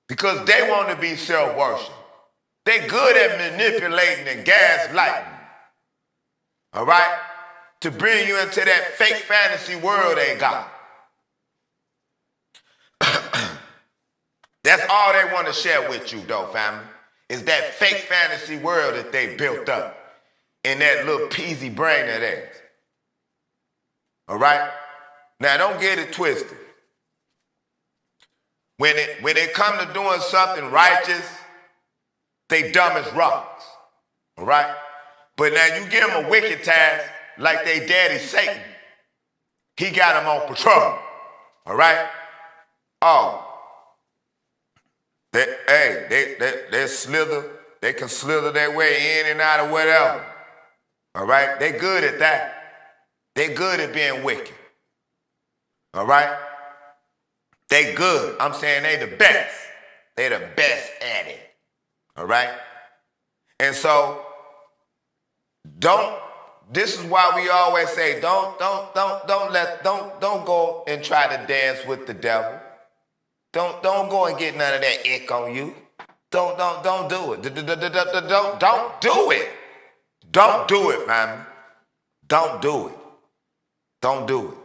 Because they want to be self-worship. They good at manipulating and gaslighting. All right? To bring you into that fake fantasy world they got. That's all they want to share with you, though, family, is that fake fantasy world that they built up in that little peasy brain of theirs. All right? Now, don't get it twisted. When it come to doing something righteous, they dumb as rocks. All right? But now you give them a wicked task like they daddy Satan. He got them on patrol. All right? Oh. They slither. They can slither their way in and out of whatever. All right? They good at that. They good at being wicked. All right? They good. I'm saying they the best. They the best at it. All right? And so, this is why we always say, don't go and try to dance with the devil. Don't go and get none of that ick on you. Don't do it. Don't do it. Don't do it, man. Don't do it. Don't do it.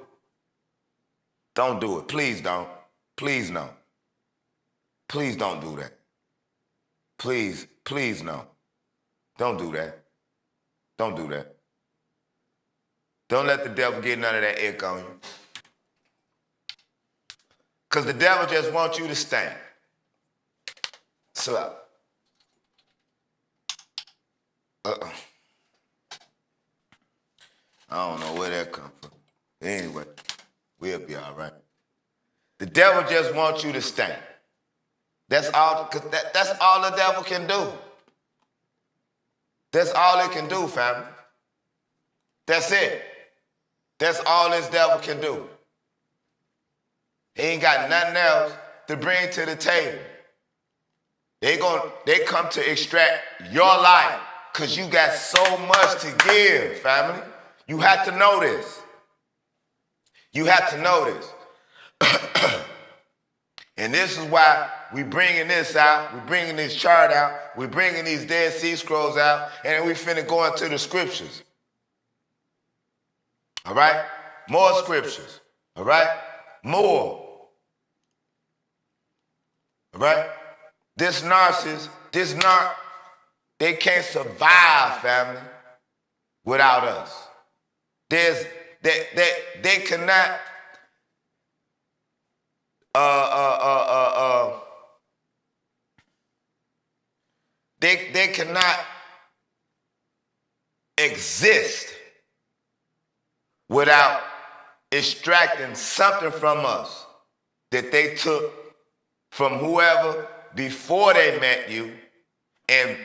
Don't do it. Please don't. Please no. Please don't do that. Please no. Don't do that. Don't do that. Don't let the devil get none of that ick on you. Because the devil just wants you to stand. Slow. I don't know where that comes from. Anyway, we'll be all right. The devil just wants you to stand. That's all, because that's all the devil can do. That's all it can do, family. That's it. That's all this devil can do. He ain't got nothing else to bring to the table. They come to extract your life because you got so much to give, family. You have to know this. You have to know this. And this is why we bringing this out, we bringing this chart out, we bringing these Dead Sea Scrolls out, and we finna go into the scriptures. All right? More scriptures. All right? More. All right? This narcissist, they can't survive, family, without us. They cannot they cannot exist without extracting something from us that they took from whoever before they met you, and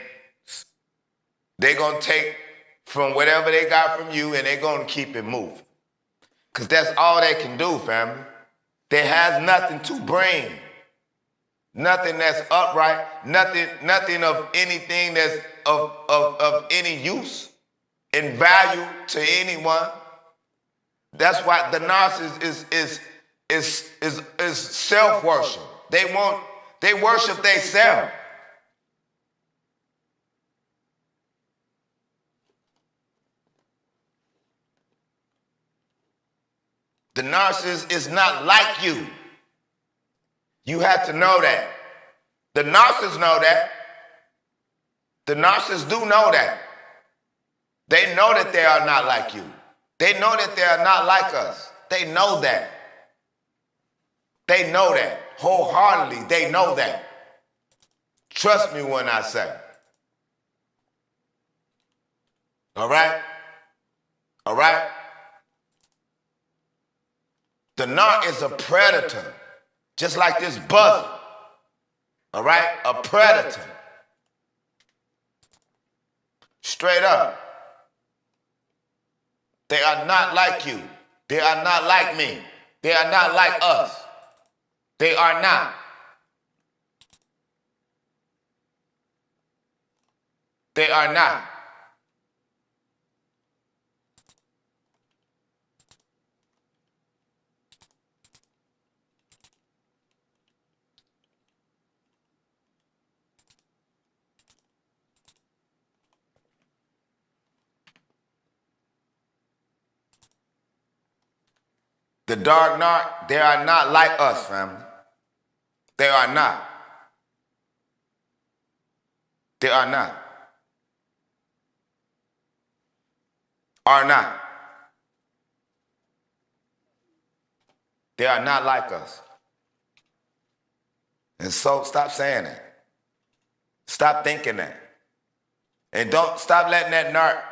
they're going to take from whatever they got from you and they're going to keep it moving. Because that's all they can do, family. They have nothing to bring. nothing that's upright, nothing of anything that's of any use and value to anyone. That's why the narcissist is self-worship. They worship themselves. The narcissist is not like you. You have to know that. The narcissists know that. The narcissists do know that. They know that they are not like you. They know that they are not like us. They know that. They know that. Wholeheartedly, they know that. Trust me when I say. All right? All right? The narc is a predator, just like this buzzard. All right? A predator. Straight up. They are not like you. They are not like me. They are not like us. They are not. They are not. The dark narc, they are not like us, family. They are not. They are not. Are not. They are not like us. And so stop saying that. Stop thinking that. And don't stop letting that narc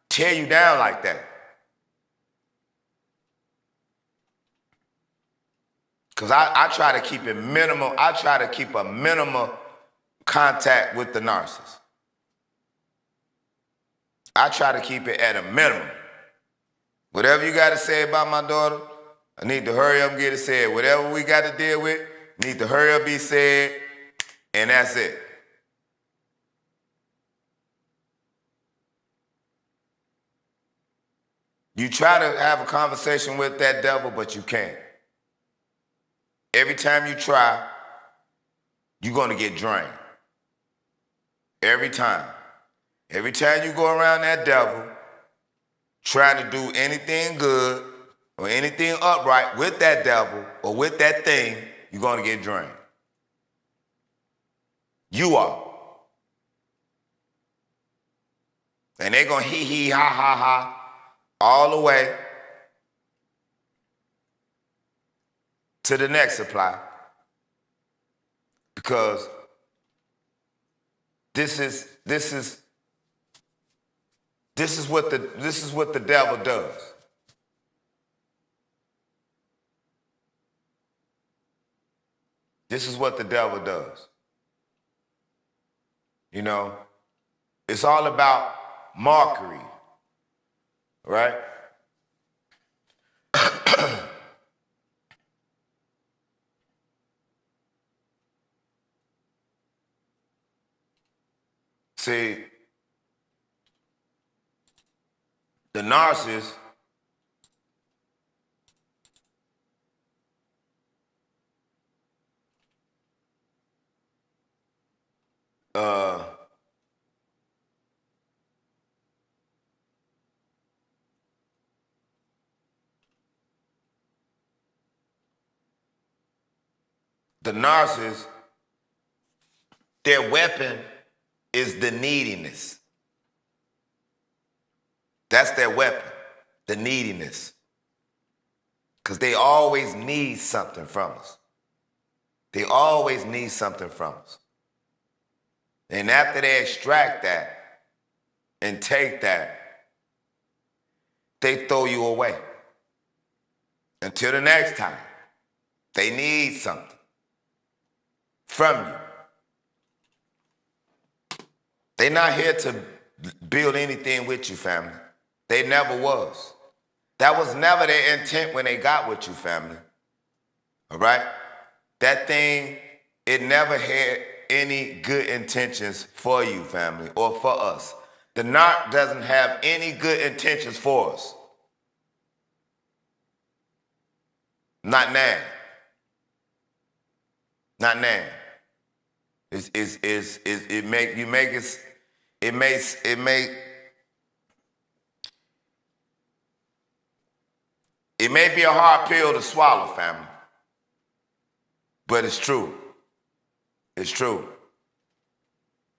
tear you down like that. Because I try to keep it minimal. I try to keep a minimal contact with the narcissist. I try to keep it at a minimum. Whatever you got to say about my daughter, I need to hurry up and get it said. Whatever we got to deal with, need to hurry up, be said, and that's it. You try to have a conversation with that devil, but you can't. Every time you try, you're going to get drained. Every time. Every time you go around that devil, trying to do anything good or anything upright with that devil or with that thing, you're going to get drained. You are. And they're going to hee, ha, ha, ha, all the way to the next supply, because this is what the devil does. This is what the devil does. You know, it's all about mockery, right? See, the narcissist their weapon is the neediness. That's their weapon, the neediness. Because they always need something from us. They always need something from us. And after they extract that and take that, they throw you away. Until the next time, they need something from you. They're not here to build anything with you, family. They never was. That was never their intent when they got with you, family. All right? That thing It never had any good intentions for you, family, or for us. The narc doesn't have any good intentions for us. Not now. Not now. It may be a hard pill to swallow, family, but it's true. It's true.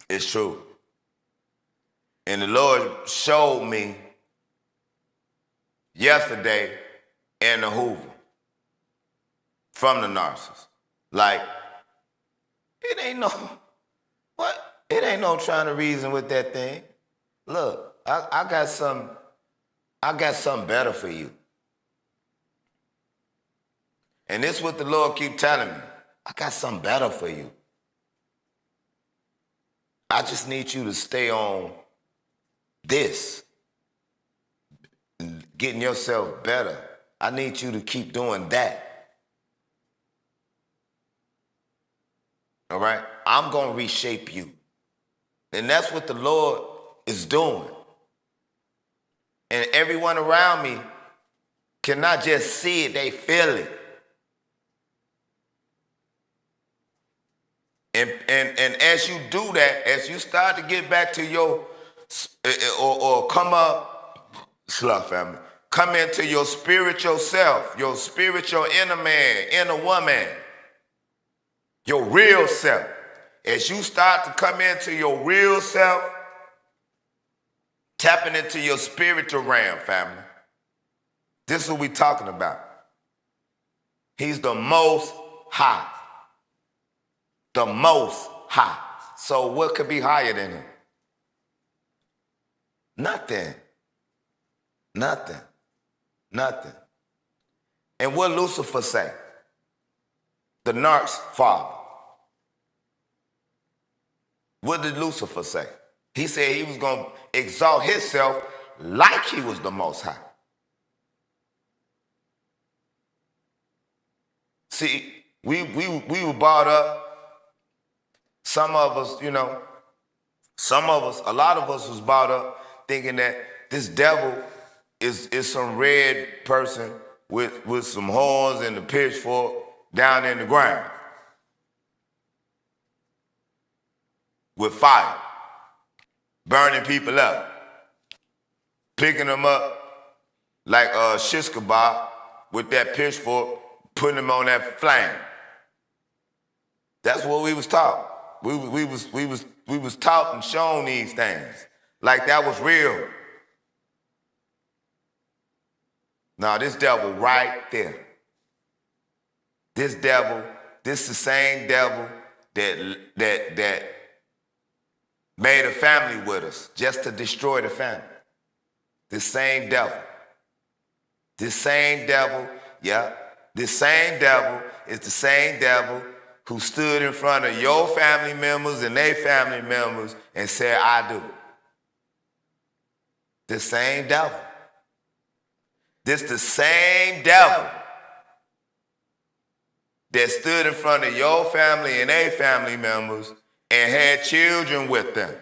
It's true. And the Lord showed me yesterday in the Hoover from the narcissist. Like, it ain't no trying to reason with that thing. Look, I got something better for you. And this is what the Lord keep telling me. I got something better for you. I just need you to stay on this, getting yourself better. I need you to keep doing that. All right? I'm going to reshape you. And that's what the Lord is doing. And everyone around me cannot just see it, they feel it. And as you do that, as you start to get back to your, or come up, slut family, come into your spiritual self, your spiritual inner man, inner woman, your real self. As you start to come into your real self, tapping into your spiritual realm, family. This is what we're talking about. He's the most high. The most high. So what could be higher than him? Nothing. Nothing. Nothing. And what Lucifer say? The narc's father. What did Lucifer say? He said he was going to exalt himself like he was the most high. See, we were brought up. Some of us, a lot of us was brought up thinking that this devil is some red person with some horns and a pitchfork down in the ground with fire, burning people up, picking them up like shish kebab with that pitchfork, putting them on that flame. That's what we was taught. We was taught and shown these things like that was real. Now this devil right there. This the same devil that made a family with us just to destroy the family. This same devil. This same devil, yeah. This same devil is the same devil who stood in front of your family members and their family members and said, I do. The same devil. This the same devil that stood in front of your family and their family members and had children with them.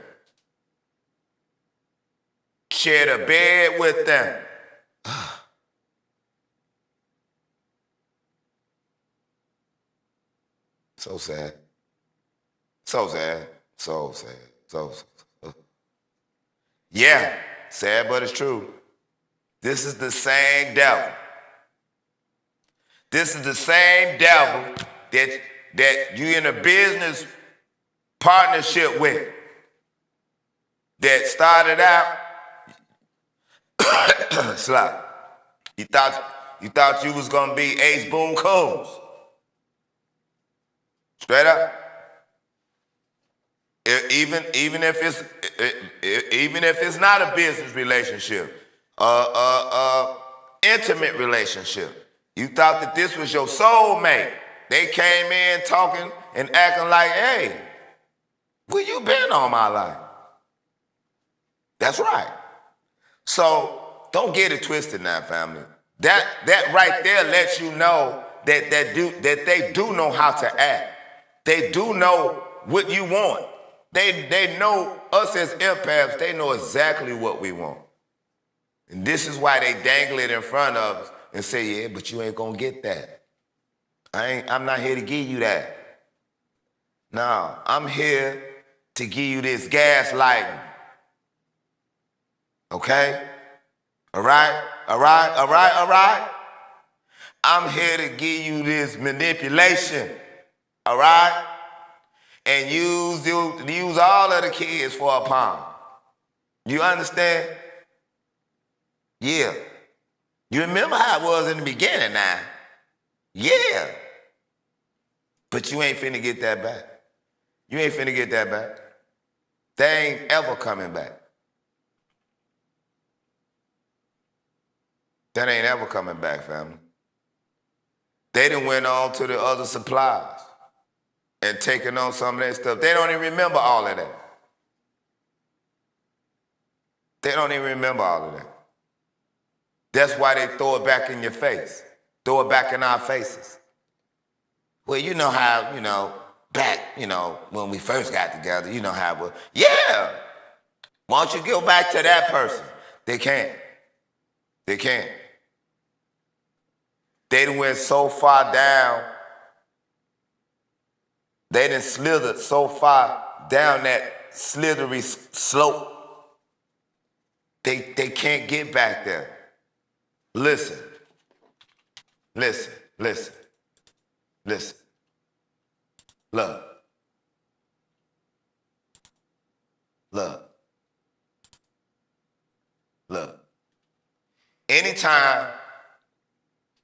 Shared a bed with them. So sad. So sad. So sad. So. Yeah, sad, but it's true. This is the same devil. This is the same devil that you in a business partnership with. That started out, slap. You thought you was gonna be Ace Boone Combs. Straight up. Even if it's not a business relationship, intimate relationship. You thought that this was your soulmate. They came in talking and acting like, hey, where you been all my life? That's right. So don't get it twisted now, family. That right there lets you know that they do know how to act. They do know what you want. They know us as empaths, they know exactly what we want. And this is why they dangle it in front of us and say, yeah, but you ain't gonna get that. I'm not here to give you that. No, I'm here to give you this gaslighting. Okay? All right? All right? All right? All right? I'm here to give you this manipulation. All right? And use all of the kids for a pawn. You understand? Yeah. You remember how it was in the beginning now? Yeah. But you ain't finna get that back. You ain't finna get that back. They ain't ever coming back. That ain't ever coming back, family. They done went on to the other suppliers and taken on some of that stuff. They don't even remember all of that. They don't even remember all of that. That's why they throw it back in your face. Throw it back in our faces. Well, you know how, back, when we first got together, you know how it was. Yeah. Why don't you go back to that person? They can't. They can't. They done went so far down. They done slithered so far down that slithery slope. They can't get back there. Listen. Listen. Listen. Listen. Look. Look. Look. Anytime,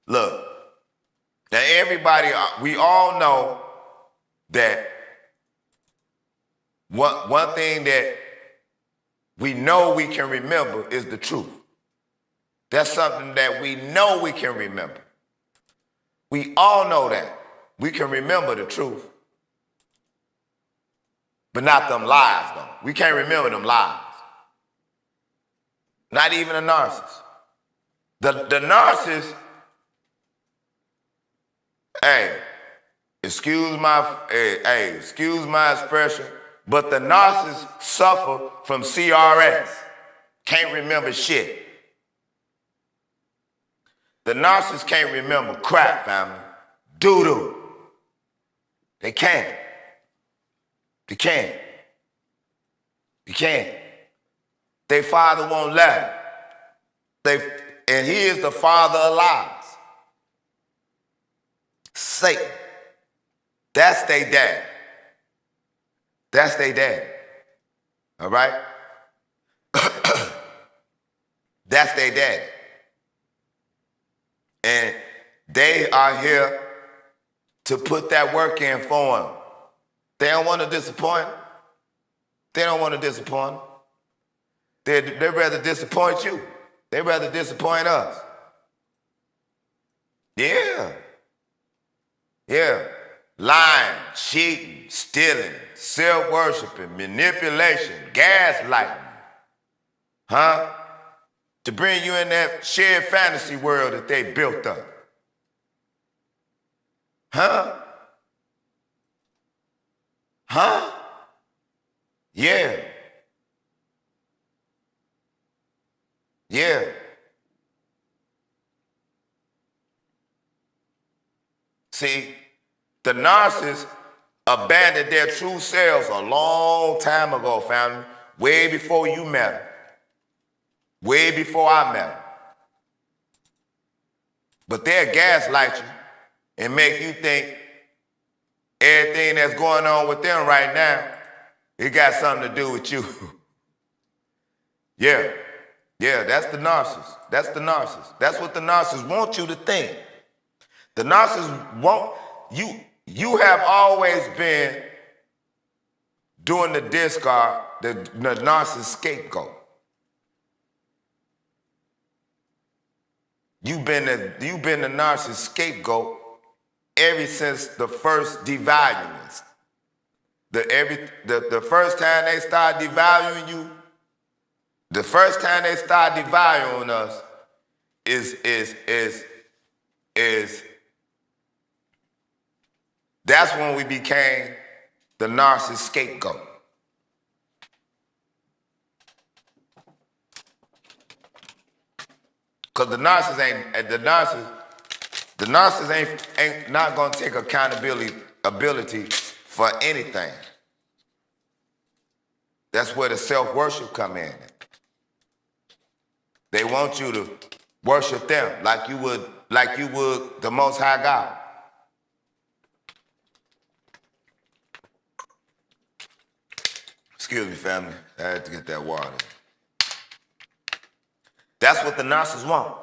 look. Now everybody, we all know that one thing that we know we can remember is the truth. That's something that we know we can remember. We all know that. We can remember the truth. But not them lies, though. We can't remember them lies. Not even a narcissist. The narcissist, excuse my expression, but the narcissists suffer from CRS. Can't remember shit. The narcissists can't remember crap, family. Doo-doo. They can't. They can't. They can't. Their father won't let them. And he is the father of lies. Satan. That's their dad. That's their dad. All right? That's their dad. And they are here to put that work in for him. They don't want to disappoint him. They don't want to disappoint him. They'd rather disappoint you. They'd rather disappoint us. Yeah. Yeah. Lying, cheating, stealing, self-worshiping, manipulation, gaslighting. Huh? To bring you in that shared fantasy world that they built up. Huh? Huh? Yeah. Yeah. See, the narcissists abandoned their true selves a long time ago, family. Way before you met them. Way before I met them. But they'll gaslight you and make you think everything that's going on with them right now, it got something to do with you. Yeah. Yeah, that's the narcissist. That's the narcissist. That's what the narcissist wants you to think. The narcissist want you. You have always been doing the discard, the narcissist scapegoat. You've been the narcissist scapegoat ever since the first devaluing. The first time they start devaluing you, the first time they start devaluing us is That's when we became the narcissist scapegoat. Because the narcissist ain't not gonna take ability for anything. That's where the self-worship come in. They want you to worship them like you would the Most High God. Excuse me, family. I had to get that water. That's what the narcissists want.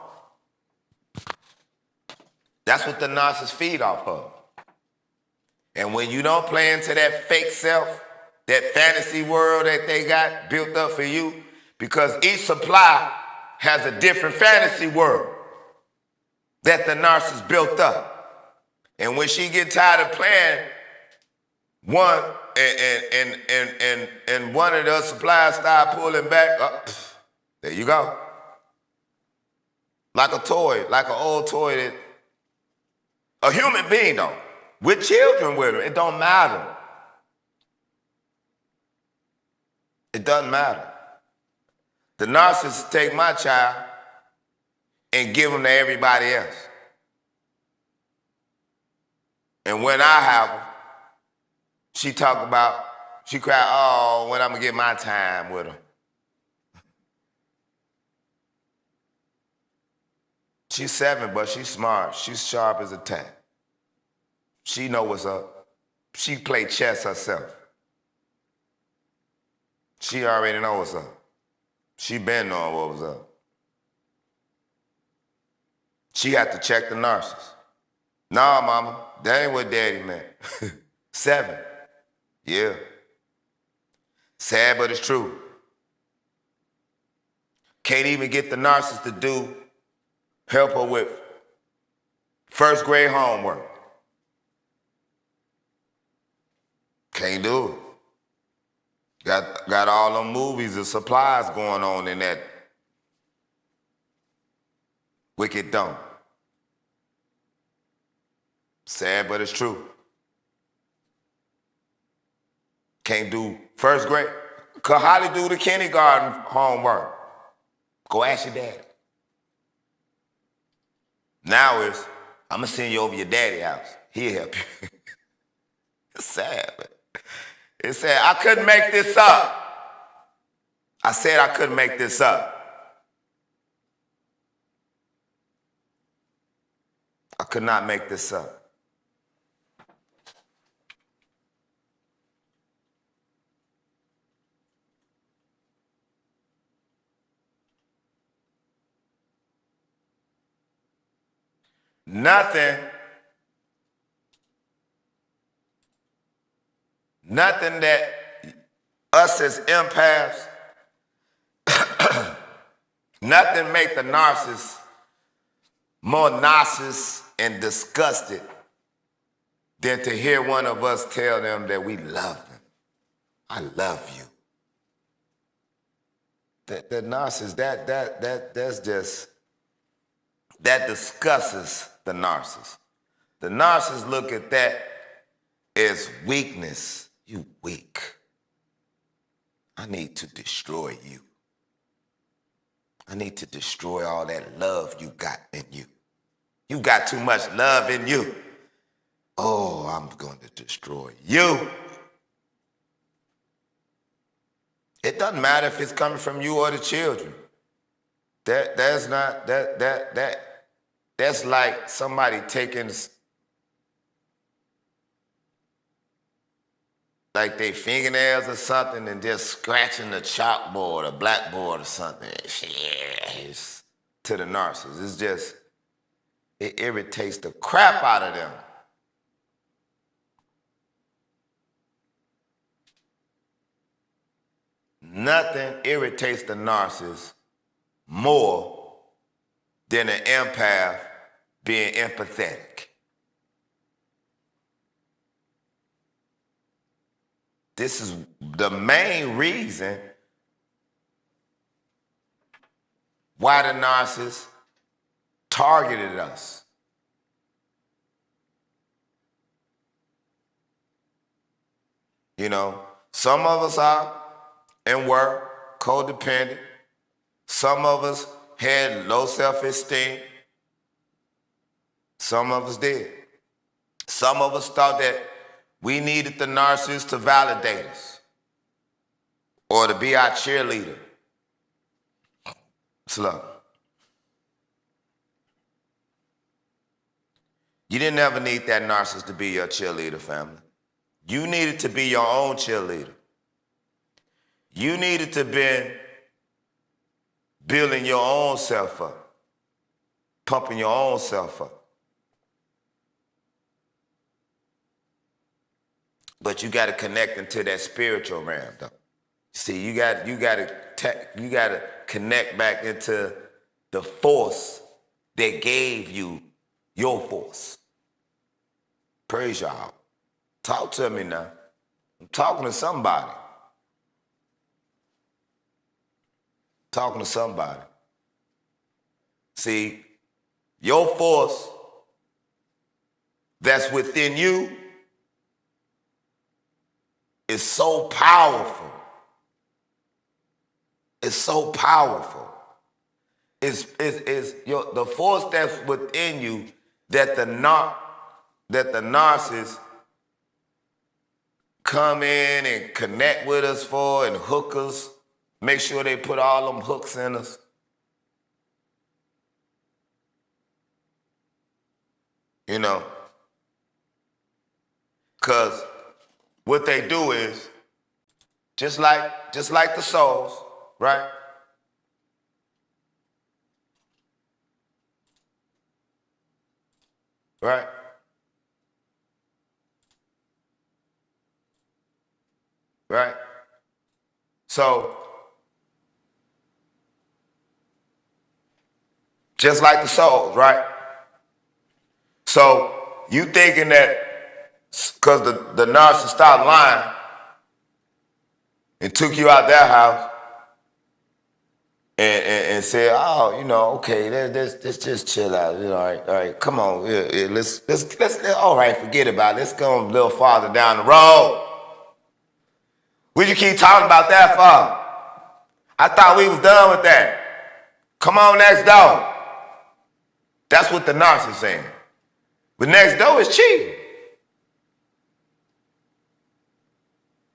That's what the narcissists feed off of. And when you don't play into that fake self, that fantasy world that they got built up for you, because each supply has a different fantasy world that the narcissist built up. And when she get tired of playing one and one of the suppliers start pulling back, there you go. Like a toy, like an old toy that a human being though, with children with them, it don't matter. It doesn't matter. The narcissist take my child and give them to everybody else. And when I have them, she cry, oh, when I'm gonna get my time with them. She's 7, but she's smart. She's sharp as a tack. She know what's up. She play chess herself. She already know what's up. She been knowing what was up. She had to check the narcissist. Nah, mama, that ain't what daddy meant. 7. Yeah. Sad, but it's true. Can't even get the narcissist to help her with first grade homework. Can't do it. Got all them movies and supplies going on in that wicked dump. Sad, but it's true. Can't do first grade. Could hardly do the kindergarten homework. Go ask your daddy. Now it's, I'm gonna send you over your daddy's house. He'll help you. It's sad, man. It's sad. I couldn't make this up. I said I couldn't make this up. I could not make this up. Nothing that us as empaths, nothing make the narcissist more nauseous and disgusted than to hear one of us tell them that we love them. I love you. The narcissist, that's just, that discusses the narcissist. The narcissist look at that as weakness. You weak. I need to destroy you. I need to destroy all that love you got in you. You got too much love in you. Oh, I'm going to destroy you. It doesn't matter if it's coming from you or the children. That's like somebody taking like they fingernails or something and just scratching the chalkboard or blackboard or something. It's to the narcissist. It's just, it irritates the crap out of them. Nothing irritates the narcissist more than an empath being empathetic. This is the main reason why the narcissist targeted us. You know, some of us are and were codependent. Some of us had low self-esteem. Some of us did. Some of us thought that we needed the narcissist to validate us or to be our cheerleader. Slow. You didn't ever need that narcissist to be your cheerleader, family. You needed to be your own cheerleader. You needed to be building your own self up, pumping your own self up. But you got to connect into that spiritual realm, though. See, you got to connect back into the force that gave you your force. Praise y'all. Talk to me now. I'm talking to somebody. Talking to somebody. See, your force that's within you is so powerful. It's so powerful. It's the force that's within you that the narcissist come in and connect with us for and hook us. Make sure they put all them hooks in us. You know, because what they do is just like the souls, right? Right? Right? So, just like the souls, right? So, you thinking that because the narcissist stopped lying and took you out their house and said, oh, you know, okay, let's just chill out. You know, all right, come on, let's all right, forget about it. Let's go a little farther down the road. What'd you keep talking about that for? I thought we was done with that. Come on, next door. That's what the narcissist saying. But next door is cheating.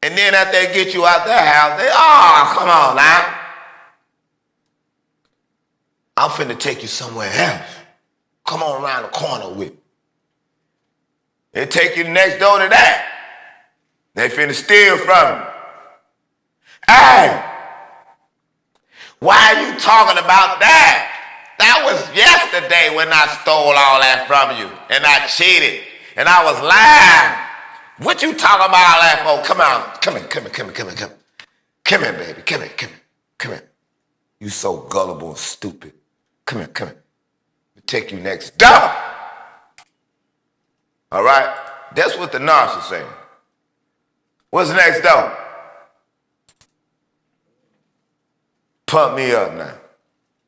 And then after they get you out their house, they, oh, come on now. I'm finna take you somewhere else. Come on around the corner with me. They take you next door to that. They finna steal from you. Hey, why are you talking about that? That was yesterday when I stole all that from you and I cheated and I was lying. What you talking about all that for? Come on, come here. Come here, baby, come here. You so gullible and stupid. Come here. I'll take you next door. All right? That's what the narcissist saying. What's next door? Pump me up now.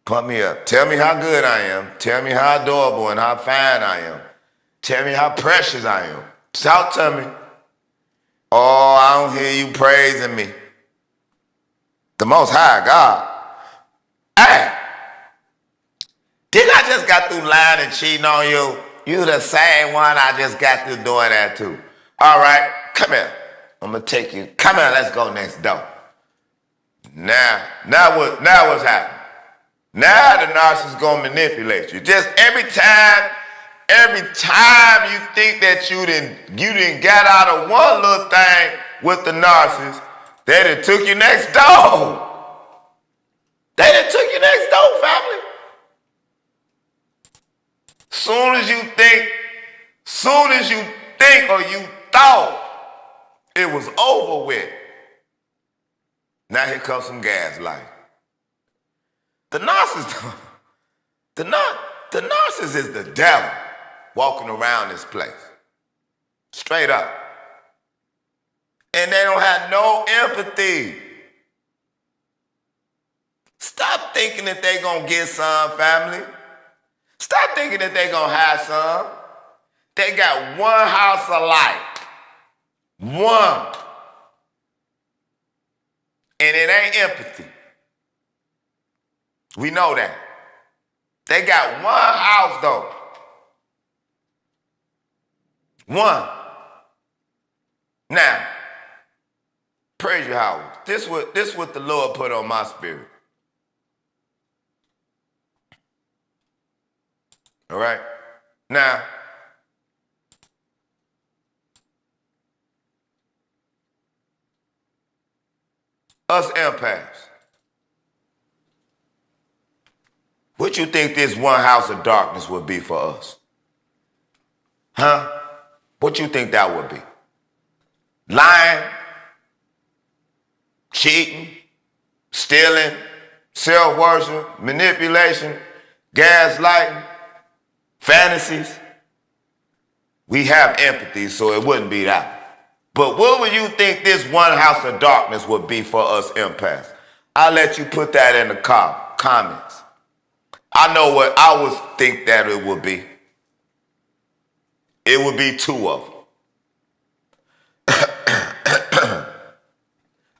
Pump me up. Tell me how good I am. Tell me how adorable and how fine I am. Tell me how precious I am. Talk to me. Oh, I don't hear you praising me. The Most High God. Hey, didn't I just got through lying and cheating on you? You the same one I just got through doing that too. All right, come here. I'm gonna take you. Come here, let's go next door. Now what's happening? Now the narcissist gonna manipulate you. Just every time you think that you didn't get out of one little thing with the narcissist, they done took you next door. They done took you next door, family. Soon as you think or you thought it was over with, now here comes some gaslighting. The narcissist is the devil walking around this place. Straight up. And they don't have no empathy. Stop thinking that they gonna get some, family. Stop thinking that they gonna have some. They got one house of life. One. And it ain't empathy. We know that. They got one house though. One. Now, praise you, Howard. This what the Lord put on my spirit. All right? Now, us empaths, what you think this one house of darkness would be for us? Huh? What you think that would be? Lying, cheating, stealing, self-worship, manipulation, gaslighting, fantasies. We have empathy, so it wouldn't be that. But what would you think this one house of darkness would be for us empaths? I'll let you put that in the comments. I know what I would think that it would be. It would be two of them.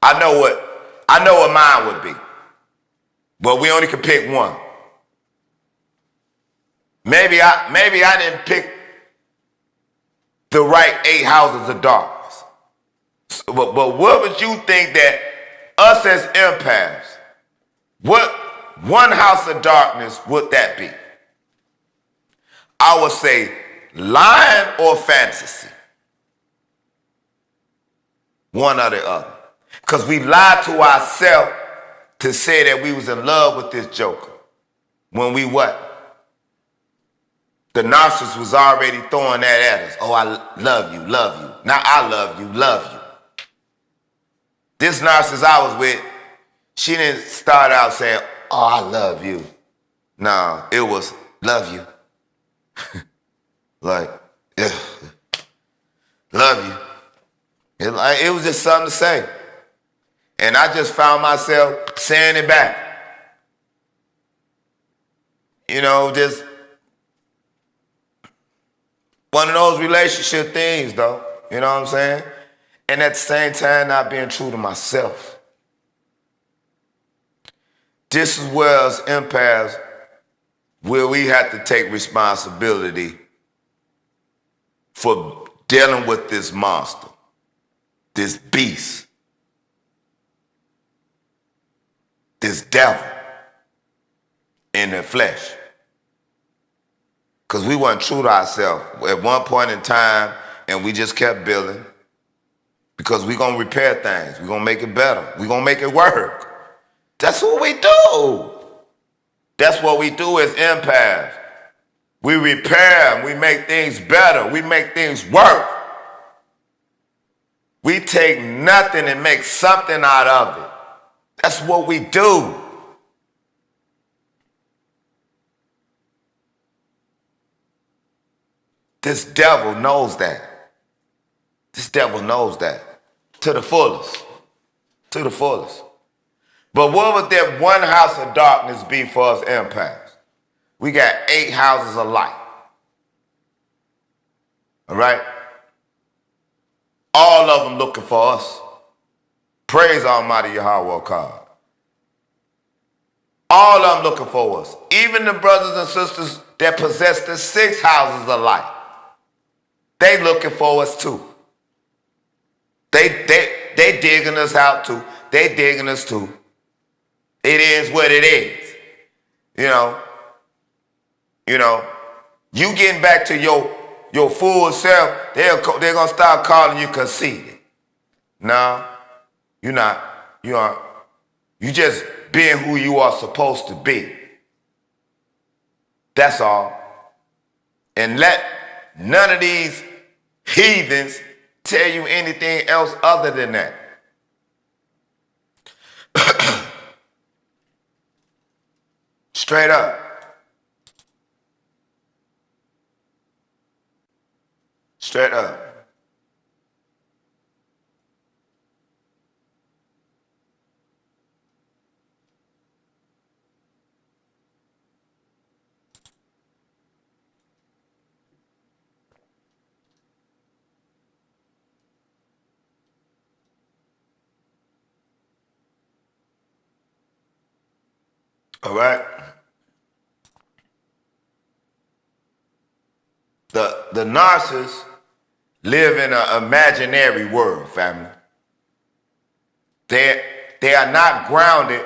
I know what mine would be. But we only could pick one. Maybe I didn't pick the right 8 houses of darkness. But what would you think that us as empaths, what one house of darkness would that be? I would say lying or fantasy. One or the other. Because we lied to ourselves to say that we was in love with this joker. When we what? The narcissist was already throwing that at us. Oh, I love you, love you. Now I love you, love you. This narcissist I was with, she didn't start out saying, oh, I love you. No, it was, love you. Like, ugh, love you. It was just something to say. And I just found myself saying it back. You know, just one of those relationship things, though. You know what I'm saying? And at the same time, not being true to myself. This is where as empaths, where we have to take responsibility for dealing with this monster, this beast, this devil in the flesh. Because we weren't true to ourselves at one point in time, and we just kept building. Because we're going to repair things. We're going to make it better. We're going to make it work. That's what we do. That's what we do as empaths. We repair, we make things better, we make things work. We take nothing and make something out of it. That's what we do. This devil knows that. This devil knows that. To the fullest. To the fullest. But what would that one house of darkness be for us empaths? We got 8 houses of light. All right? All of them looking for us. Praise Almighty Yahweh God. All of them looking for us. Even the brothers and sisters that possess the 6 houses of light. They looking for us too. They digging us out too. They digging us too. It is what it is. You know, you getting back to your full self, they're going to start calling you conceited. No, you're not. You aren't. You just being who you are supposed to be. That's all. And let none of these heathens tell you anything else other than that. Straight up. Straight up. All right? The narcissists live in an imaginary world, family. They are not grounded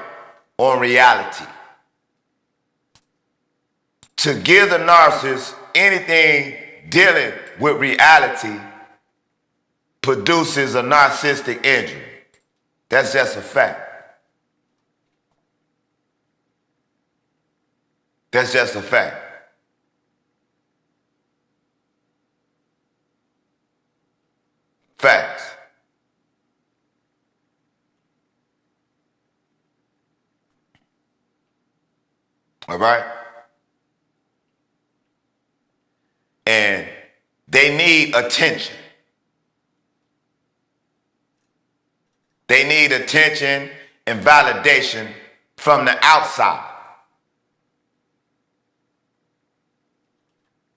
on reality. To give the narcissist anything dealing with reality produces a narcissistic injury. That's just a fact. That's just a fact. Facts. All right? And they need attention. They need attention and validation from the outside.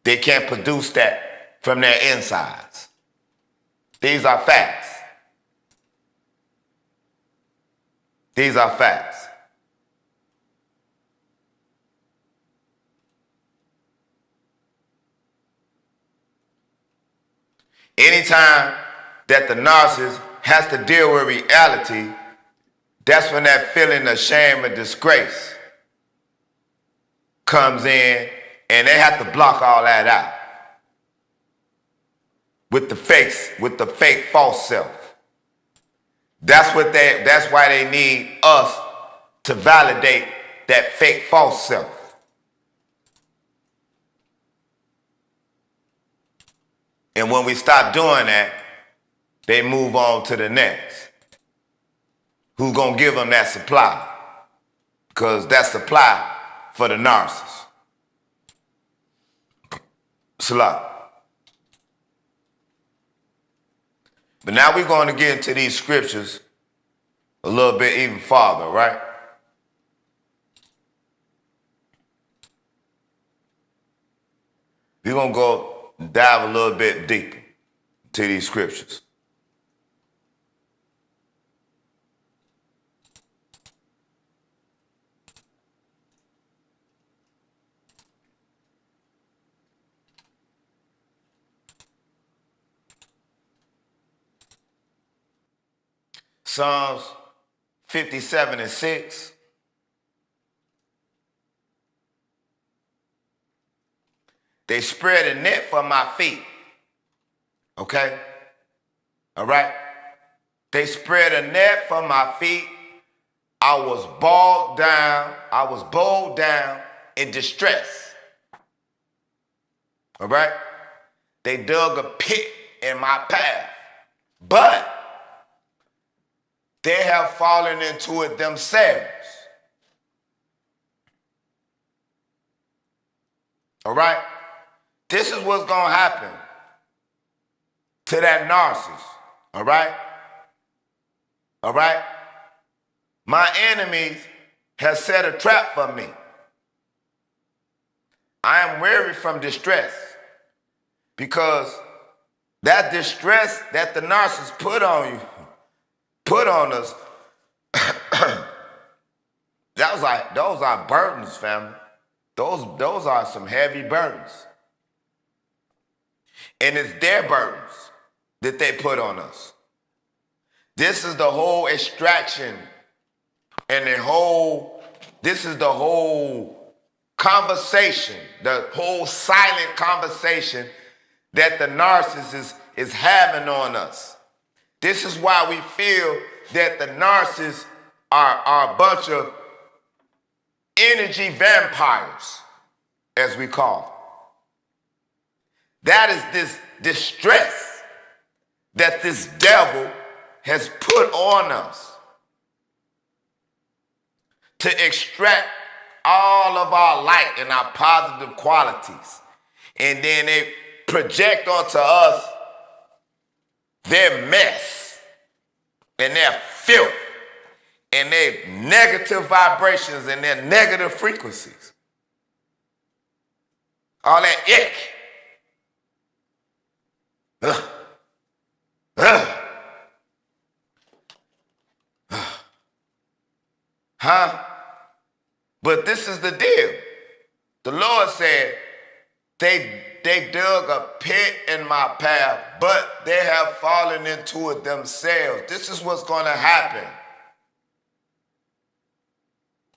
They can't produce that from their insides. These are facts. These are facts. Anytime that the narcissist has to deal with reality, that's when that feeling of shame and disgrace comes in, and they have to block all that out with the fake false self. That's why they need us to validate that fake false self. And when we stop doing that, they move on to the next. Who's gonna give them that supply? Because that supply for the narcissist. Salah. But now we're going to get into these scriptures a little bit even farther, right? We're going to go dive a little bit deeper into these scriptures. Psalms 57:6. They spread a net for my feet. Okay? All right? They spread a net for my feet. I was bowed down in distress. All right? They dug a pit in my path. But they have fallen into it themselves. All right? This is what's going to happen to that narcissist. All right? All right? My enemies have set a trap for me. I am weary from distress because that distress that the narcissist put on us, those are burdens, family. Those are some heavy burdens. And it's their burdens that they put on us. This is the whole extraction and this is the whole conversation, the whole silent conversation that the narcissist is having on us. This is why we feel that the narcissists are a bunch of energy vampires, as we call them. That is this distress that this devil has put on us to extract all of our light and our positive qualities. And then they project onto us their mess and their filth and their negative vibrations and their negative frequencies. All that ick. But this is the deal. The Lord said, they dug a pit in my path, but they have fallen into it themselves. This is what's going to happen.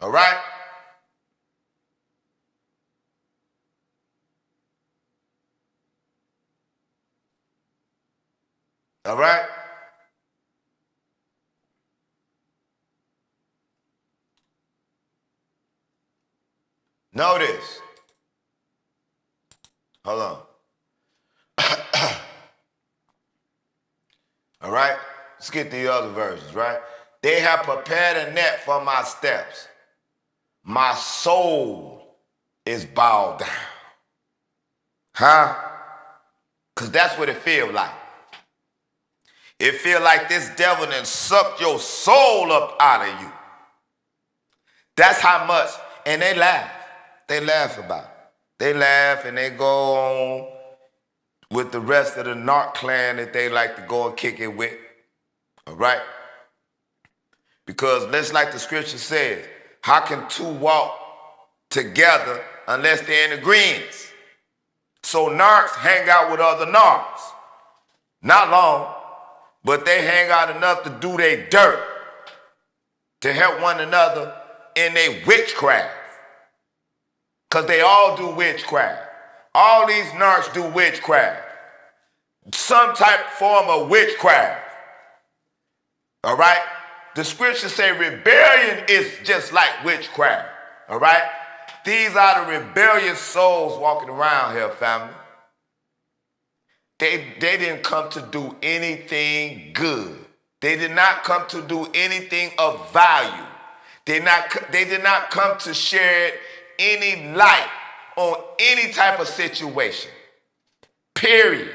All right? All right? Notice. Hold on. All right? Let's get the other versions, right? They have prepared a net for my steps. My soul is bowed down. Huh? Because that's what it feels like. It feels like this devil done sucked your soul up out of you. That's how much. And they laugh. They laugh about it. They laugh and they go on with the rest of the narc clan that they like to go and kick it with. All right? Because just like the scripture says, how can two walk together unless they're in agreement? So narcs hang out with other narcs. Not long, but they hang out enough to do their dirt, to help one another in their witchcraft. Because they all do witchcraft. All these narcs do witchcraft. Some type form of witchcraft. All right? The scriptures say rebellion is just like witchcraft. All right? These are the rebellious souls walking around here, family. They didn't come to do anything good. They did not come to do anything of value. They did not come to shed any light on any type of situation. Period.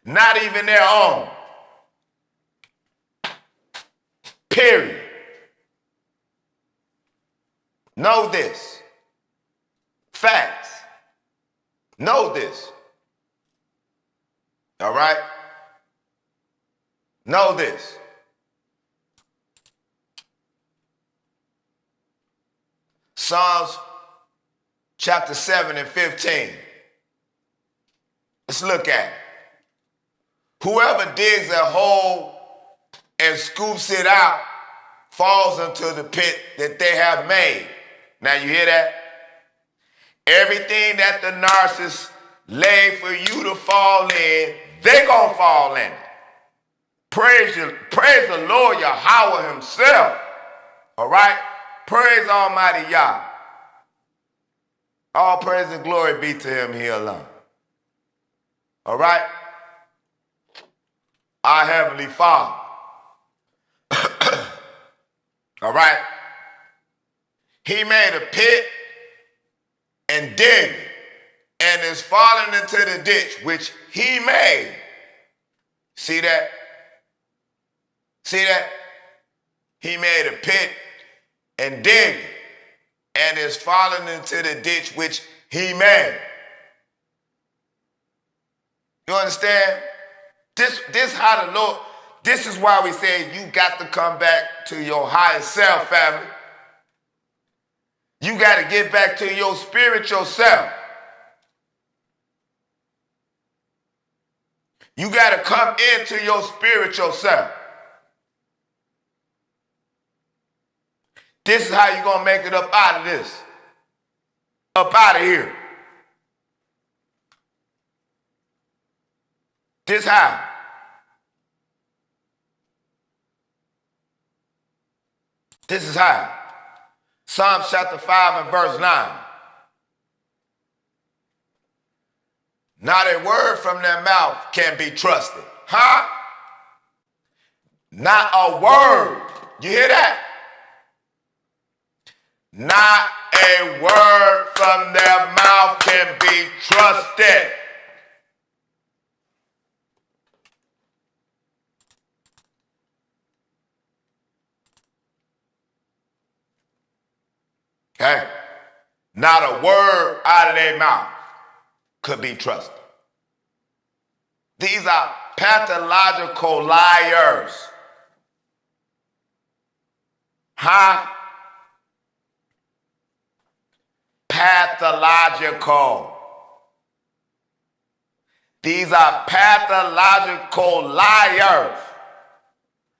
Not even their own. Period. Know this. Facts. Know this. All right? Know this. Psalms chapter 7 and 15. Let's look at it. Whoever digs a hole and scoops it out falls into the pit that they have made. Now you hear that? Everything that the narcissist laid for you to fall in, they gonna fall in it. Praise the Lord Yahweh himself. All right? Praise Almighty Yah. All praise and glory be to him here alone. All right? Our Heavenly Father. All right? He made a pit and digged it and is falling into the ditch which he made. See that? See that? He made a pit and digged it and is falling into the ditch which he made. You understand? This how the Lord, this is why we say you got to come back to your higher self, family. You got to get back to your spiritual self. You got to come into your spiritual self. This is how you're going to make it up out of this. Up out of here. This how. This is how. Psalms chapter 5 and verse 9. Not a word from their mouth can be trusted. Huh? Not a word. You hear that? Not a word from their mouth can be trusted. Okay? Not a word out of their mouth could be trusted. These are pathological liars. Huh? pathological. These are pathological liars.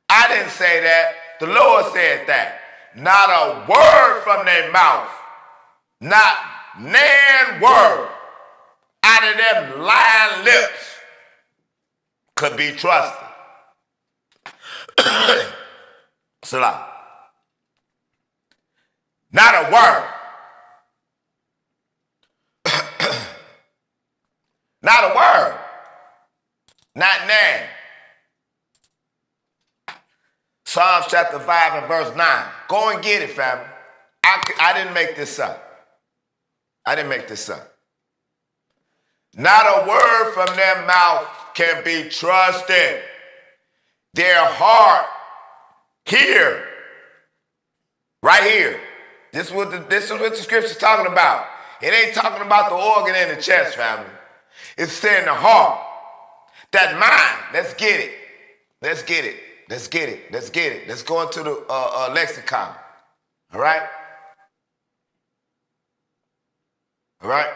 I didn't say that. The Lord said that. Not a word from their mouth. Not nan word out of them lying lips could be trusted. Salah. Not a word. Not a word. Not nan. Psalms chapter 5 and verse 9. Go and get it, family. I didn't make this up. I didn't make this up. Not a word from their mouth can be trusted. Their heart here, right here. This is what the scripture's talking about. It ain't talking about the organ in the chest, family. It's saying the heart. That mind. Let's get it. Let's get it. Let's get it. Let's get it. Let's go into the lexicon. All right? All right?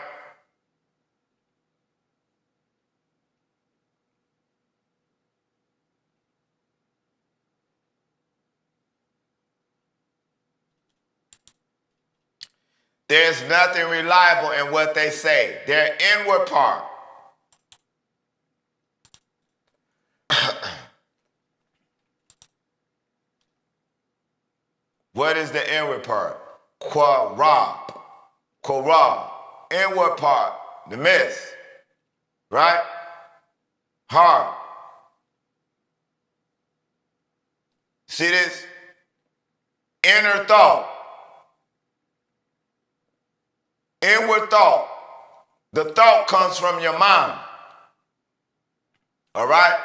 There's nothing reliable in what they say. Their inward part. What is the inward part? Quarab. Inward part. The midst. Right? Heart. See this? Inner thought. Inward thought. The thought comes from your mind. All right?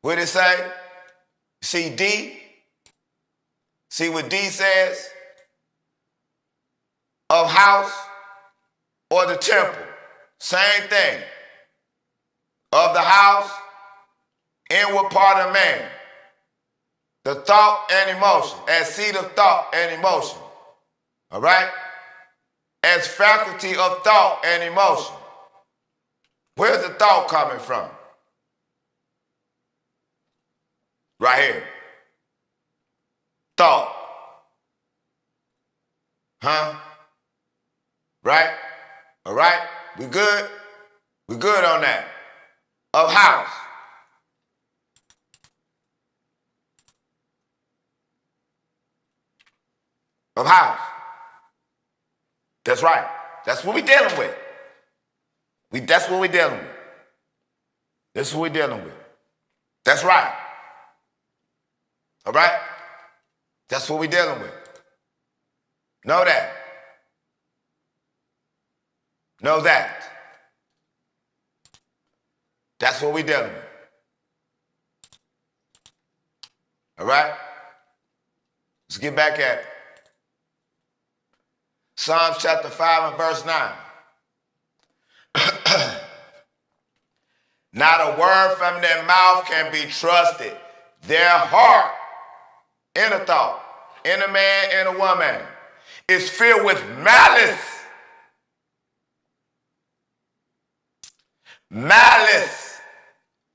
What did it say? See D? See what D says? Of house or the temple. Same thing. Of the house, inward part of man. The thought and emotion. As seed of thought and emotion. All right? As faculty of thought and emotion. Where's the thought coming from? Right here. Thought. Huh? Right? All right? We good? We good on that. Of house. Of house. That's right. That's what we're dealing with. That's what we're dealing with. That's what we're dealing with. That's right. All right? That's what we're dealing with. Know that. Know that. That's what we're dealing with. All right? Let's get back at it. Psalms chapter 5 and verse 9. Not a word from their mouth can be trusted. Their heart, inner thought, in a man and a woman, is filled with malice. Malice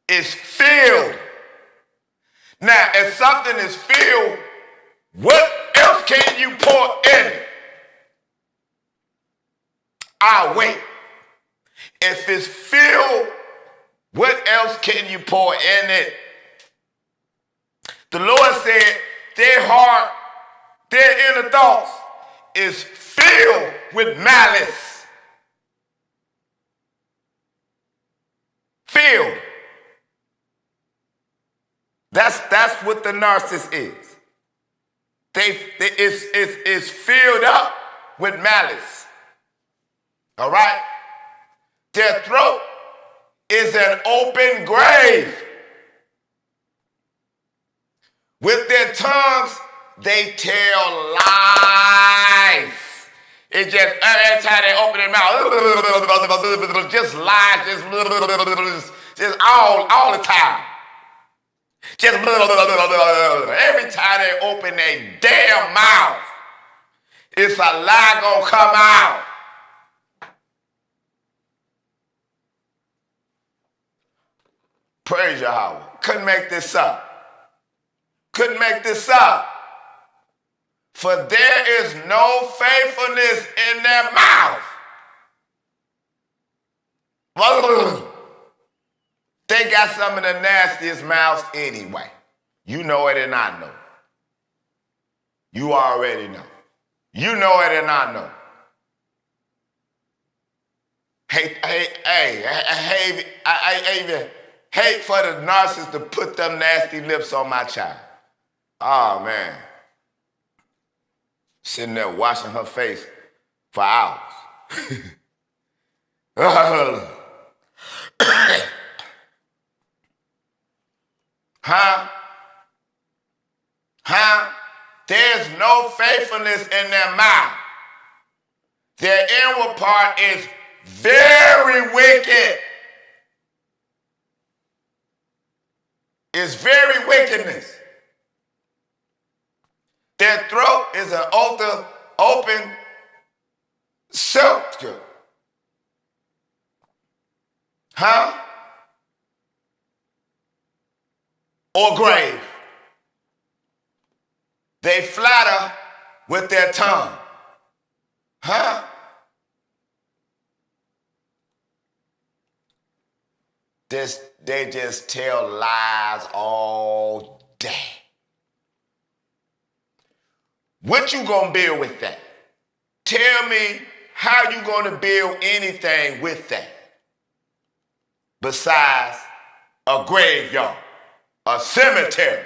is filled. Now, if something is filled, what else can you pour in it? I'll wait. If it's filled, what else can you pour in it? The Lord said their heart, their inner thoughts is filled with malice. Filled. That's what the narcissist is. It's filled up with malice. All right? Their throat is an open grave. With their tongues, they tell lies. It just, every time they open their mouth, just lies, just all the time. Just every time they open their damn mouth, it's a lie gonna come out. Praise Yahweh. Couldn't make this up. Couldn't make this up. For there is no faithfulness in their mouth. They got some of the nastiest mouths anyway. You know it and I know. You already know. You know it and I know. I hate for the narcissist to put them nasty lips on my child. Oh, man. Sitting there washing her face for hours. There's no faithfulness in their mouth. Their inward part is very wicked. It's very wickedness. Their throat is an open sepulchre. Or grave. They flatter with their tongue. They just tell lies all day. What you gonna build with that? Tell me how you gonna build anything with that besides a graveyard, a cemetery,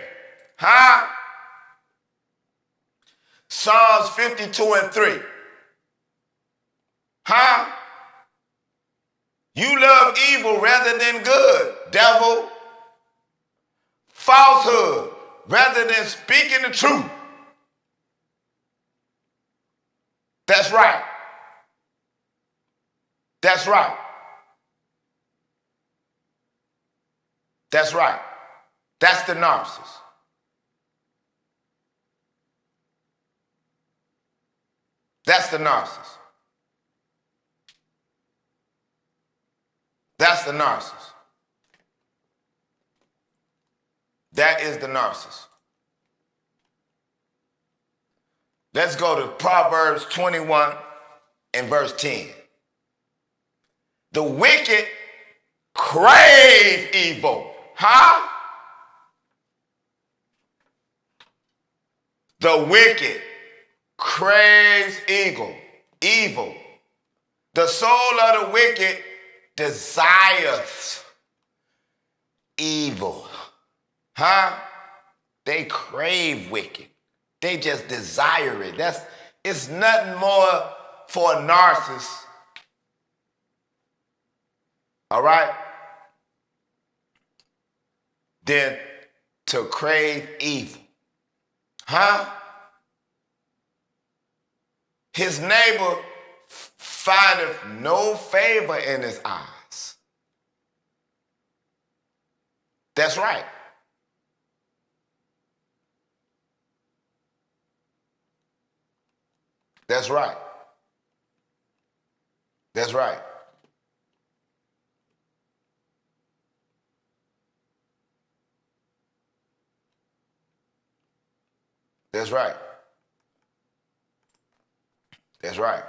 Psalms 52:3. You love evil rather than good, devil. Falsehood rather than speaking the truth. That's right. That's right. That's right. That's the narcissist. That's the narcissist. That's the narcissist. That is the narcissist. Let's go to Proverbs 21 and verse 10. The wicked crave evil. The wicked craves evil. The soul of the wicked desires evil. They crave wicked. They just desire it. It's nothing more for a narcissist. All right? Than to crave evil. His neighbor findeth no favor in his eyes. That's right. That's right. That's right. That's right. That's right.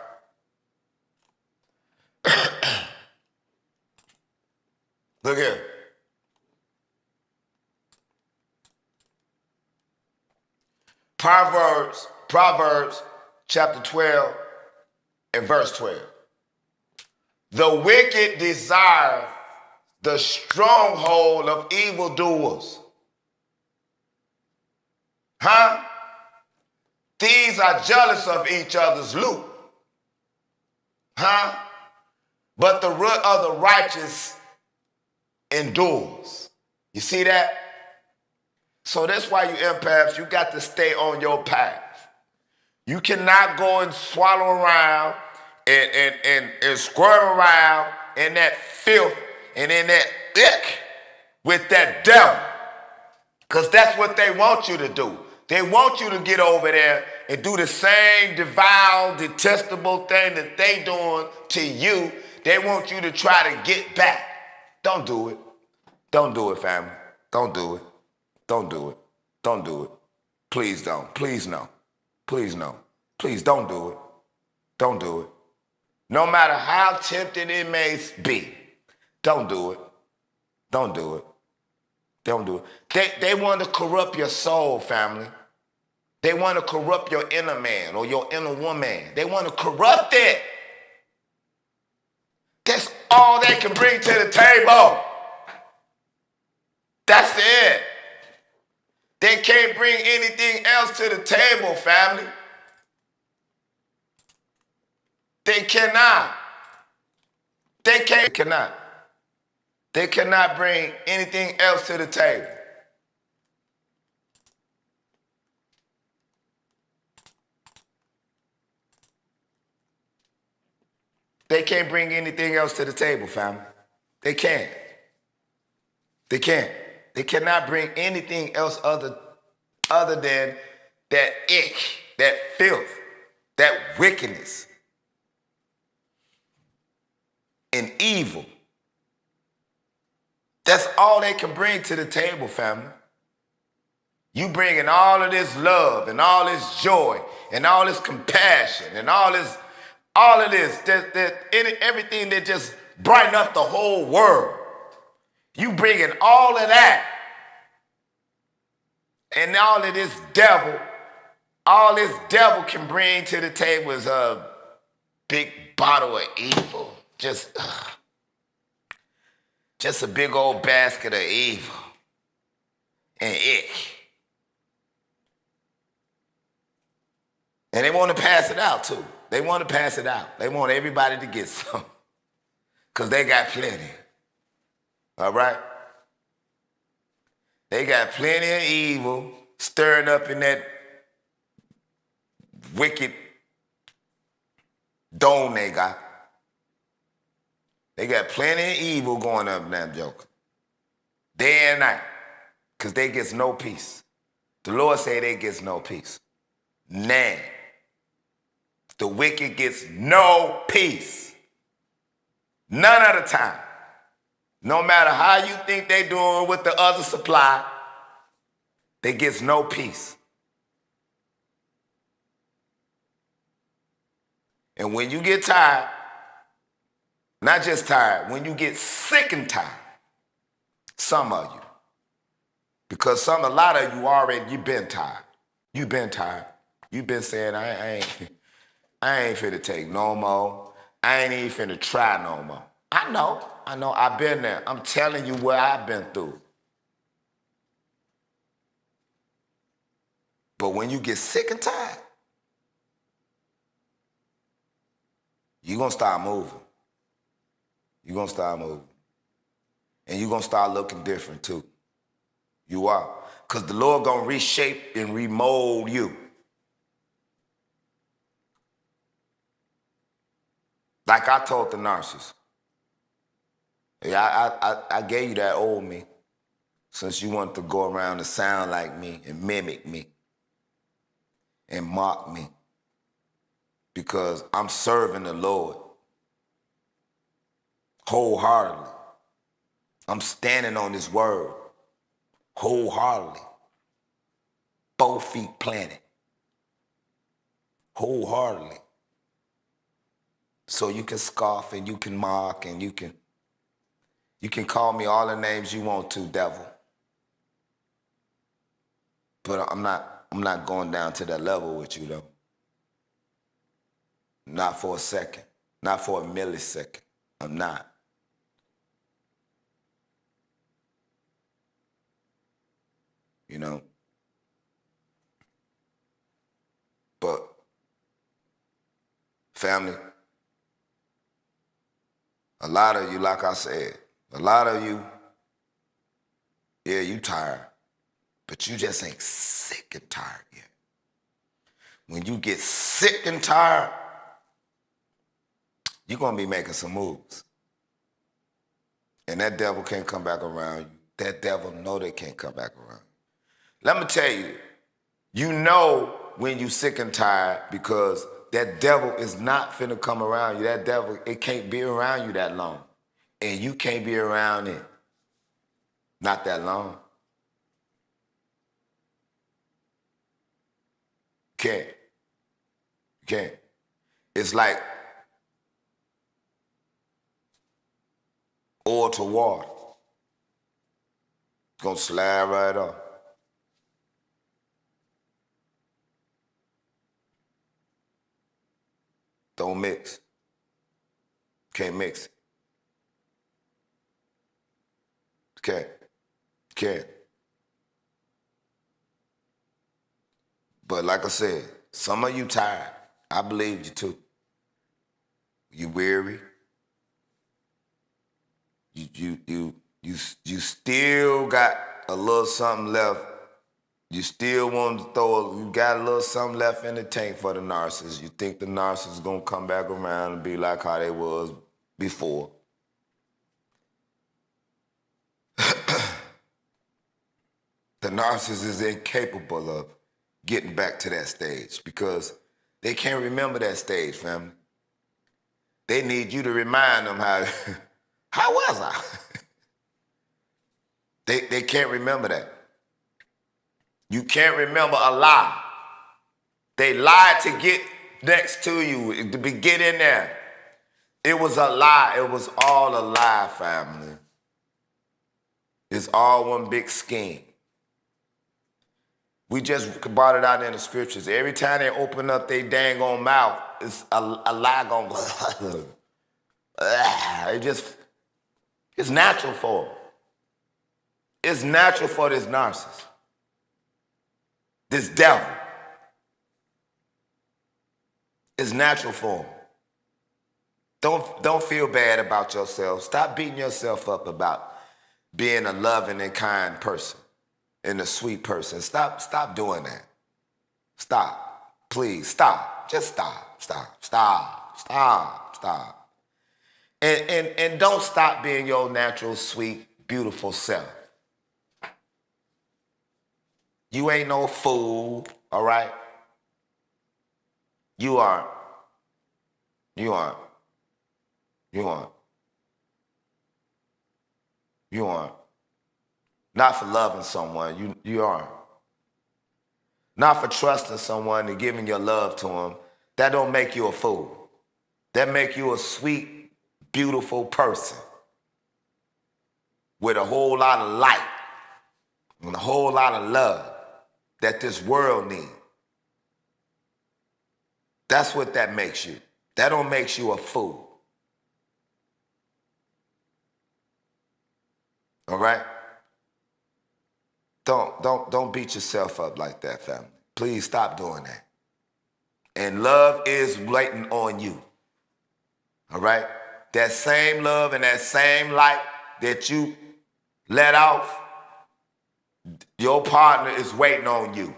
Look here. Proverbs chapter 12 and verse 12. The wicked desire the stronghold of evildoers. These are jealous of each other's loot. But the root of the righteous endures. You see that? So that's why you empaths, you got to stay on your path. You cannot go and swallow around and squirm around in that filth and in that ick with that devil. Because that's what they want you to do. They want you to get over there and do the same vile, detestable thing that they doing to you. They want you to try to get back. Don't do it. Don't do it, family. Don't do it. Don't do it. Don't do it. Please don't. Please no. Please no. Please don't do it. Don't do it. No matter how tempting it may be, don't do it. Don't do it. Don't do it. They want to corrupt your soul, family. They want to corrupt your inner man or your inner woman. They want to corrupt it. That's all they can bring to the table. That's it. They can't bring anything else to the table, family. They cannot. They cannot. They cannot bring anything else to the table. They can't bring anything else to the table, family. They can't. They can't. They cannot bring anything else other than that ick, that filth, that wickedness and evil. That's all they can bring to the table, family. You bringing all of this love and all this joy and all this compassion and all of this, everything that just brighten up the whole world. You bringing all of that. And all of this devil can bring to the table is a big bottle of evil. Just a big old basket of evil and ick. And they want to pass it out too. They want to pass it out. They want everybody to get some. Because they got plenty. All right? They got plenty of evil stirring up in that wicked dome they got. They got plenty of evil going up in that joker. Day and night. Because they gets no peace. The Lord say they gets no peace. Nah. The wicked gets no peace. None at a time. No matter how you think they doing with the other supply, they gets no peace. And when you get tired, not just tired, when you get sick and tired, some of you, because a lot of you you've been tired. You've been tired. You've been saying, I ain't finna take no more. I ain't even finna try no more. I know, I've been there. I'm telling you what I've been through. But when you get sick and tired, you're going to start moving. You're going to start moving. And you're going to start looking different too. You are. Because the Lord going to reshape and remold you. Like I told the narcissist. Yeah, I gave you that old me since you want to go around and sound like me and mimic me and mock me because I'm serving the Lord wholeheartedly. I'm standing on His word wholeheartedly. Both feet planted wholeheartedly. So you can scoff and you can mock and you can call me all the names you want to, devil. But I'm not going down to that level with you, though. Not for a second. Not for a millisecond. I'm not. You know? But, family, a lot of you, like I said, a lot of you, yeah, you tired, but you just ain't sick and tired yet. When you get sick and tired, you're going to be making some moves. And that devil can't come back around you. That devil know they can't come back around. Let me tell you, you know when you sick and tired because that devil is not finna come around you. That devil, it can't be around you that long. And you can't be around it not that long. Can't. Can't. It's like oil to water. It's gonna slide right off. Don't mix. Can't mix it. Can't. But like I said, some of you tired. I believe you too. You weary. You still got a little something left. You still want to you got a little something left in the tank for the narcissist. You think the narcissist is gonna come back around and be like how they was before. The narcissist is incapable of getting back to that stage because they can't remember that stage, family. They need you to remind them how was I? They can't remember that. You can't remember a lie. They lied to get next to you, to get in there. It was a lie. It was all a lie, family. It's all one big scheme. We just brought it out in the scriptures. Every time they open up their dang on mouth, it's a lie going. It's natural for them. It's natural for this narcissist, this devil. It's natural for them. Don't feel bad about yourself. Stop beating yourself up about being a loving and kind person and a sweet person. Stop doing that. Stop. Please, stop. Just stop. And don't stop being your natural, sweet, beautiful self. You ain't no fool, all right? You aren't. Not for loving someone, you aren't. Not for trusting someone and giving your love to them. That don't make you a fool. That make you a sweet, beautiful person with a whole lot of light and a whole lot of love that this world needs. That's what that makes you. That don't make you a fool. All right? Don't beat yourself up like that, family. Please stop doing that. And love is waiting on you. All right? That same love and that same light that you let off, your partner is waiting on you.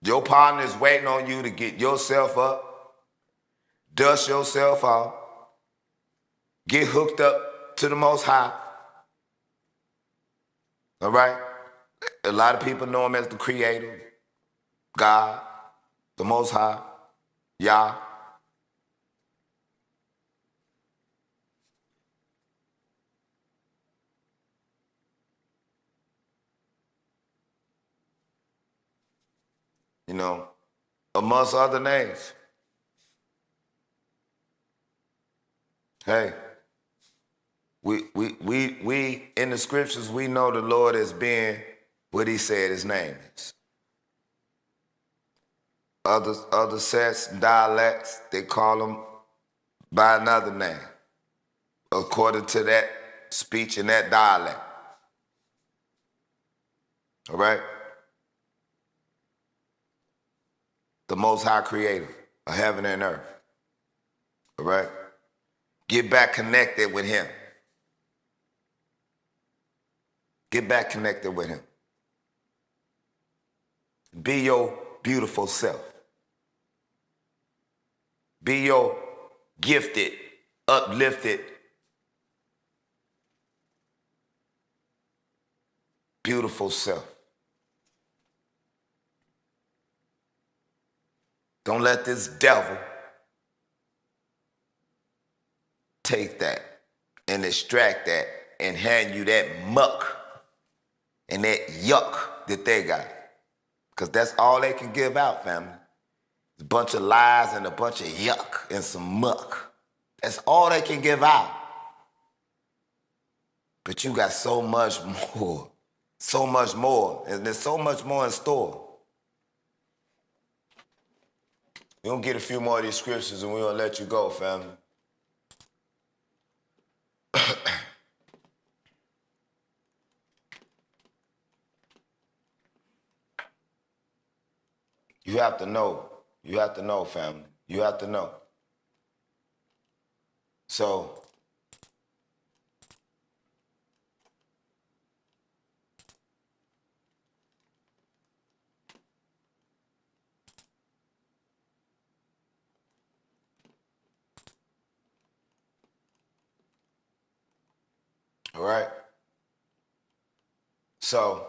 Your partner is waiting on you to get yourself up, dust yourself off, get hooked up to the Most High. All right? A lot of people know him as the Creator, God, the Most High, Yah. You know, amongst other names. Hey, we in the scriptures, we know the Lord as being what he said his name is. Other sets, dialects, they call him by another name, according to that speech and that dialect. All right? The Most High Creator of heaven and earth. All right? Get back connected with him. Get back connected with him. Be your beautiful self. Be your gifted, uplifted, beautiful self. Don't let this devil take that and extract that and hand you that muck and that yuck that they got. Because that's all they can give out, family. A bunch of lies and a bunch of yuck and some muck. That's all they can give out. But you got so much more. So much more. And there's so much more in store. We're going to get a few more of these scriptures and we're going to let you go, family. You have to know. You have to know, family. You have to know. So, all right? So,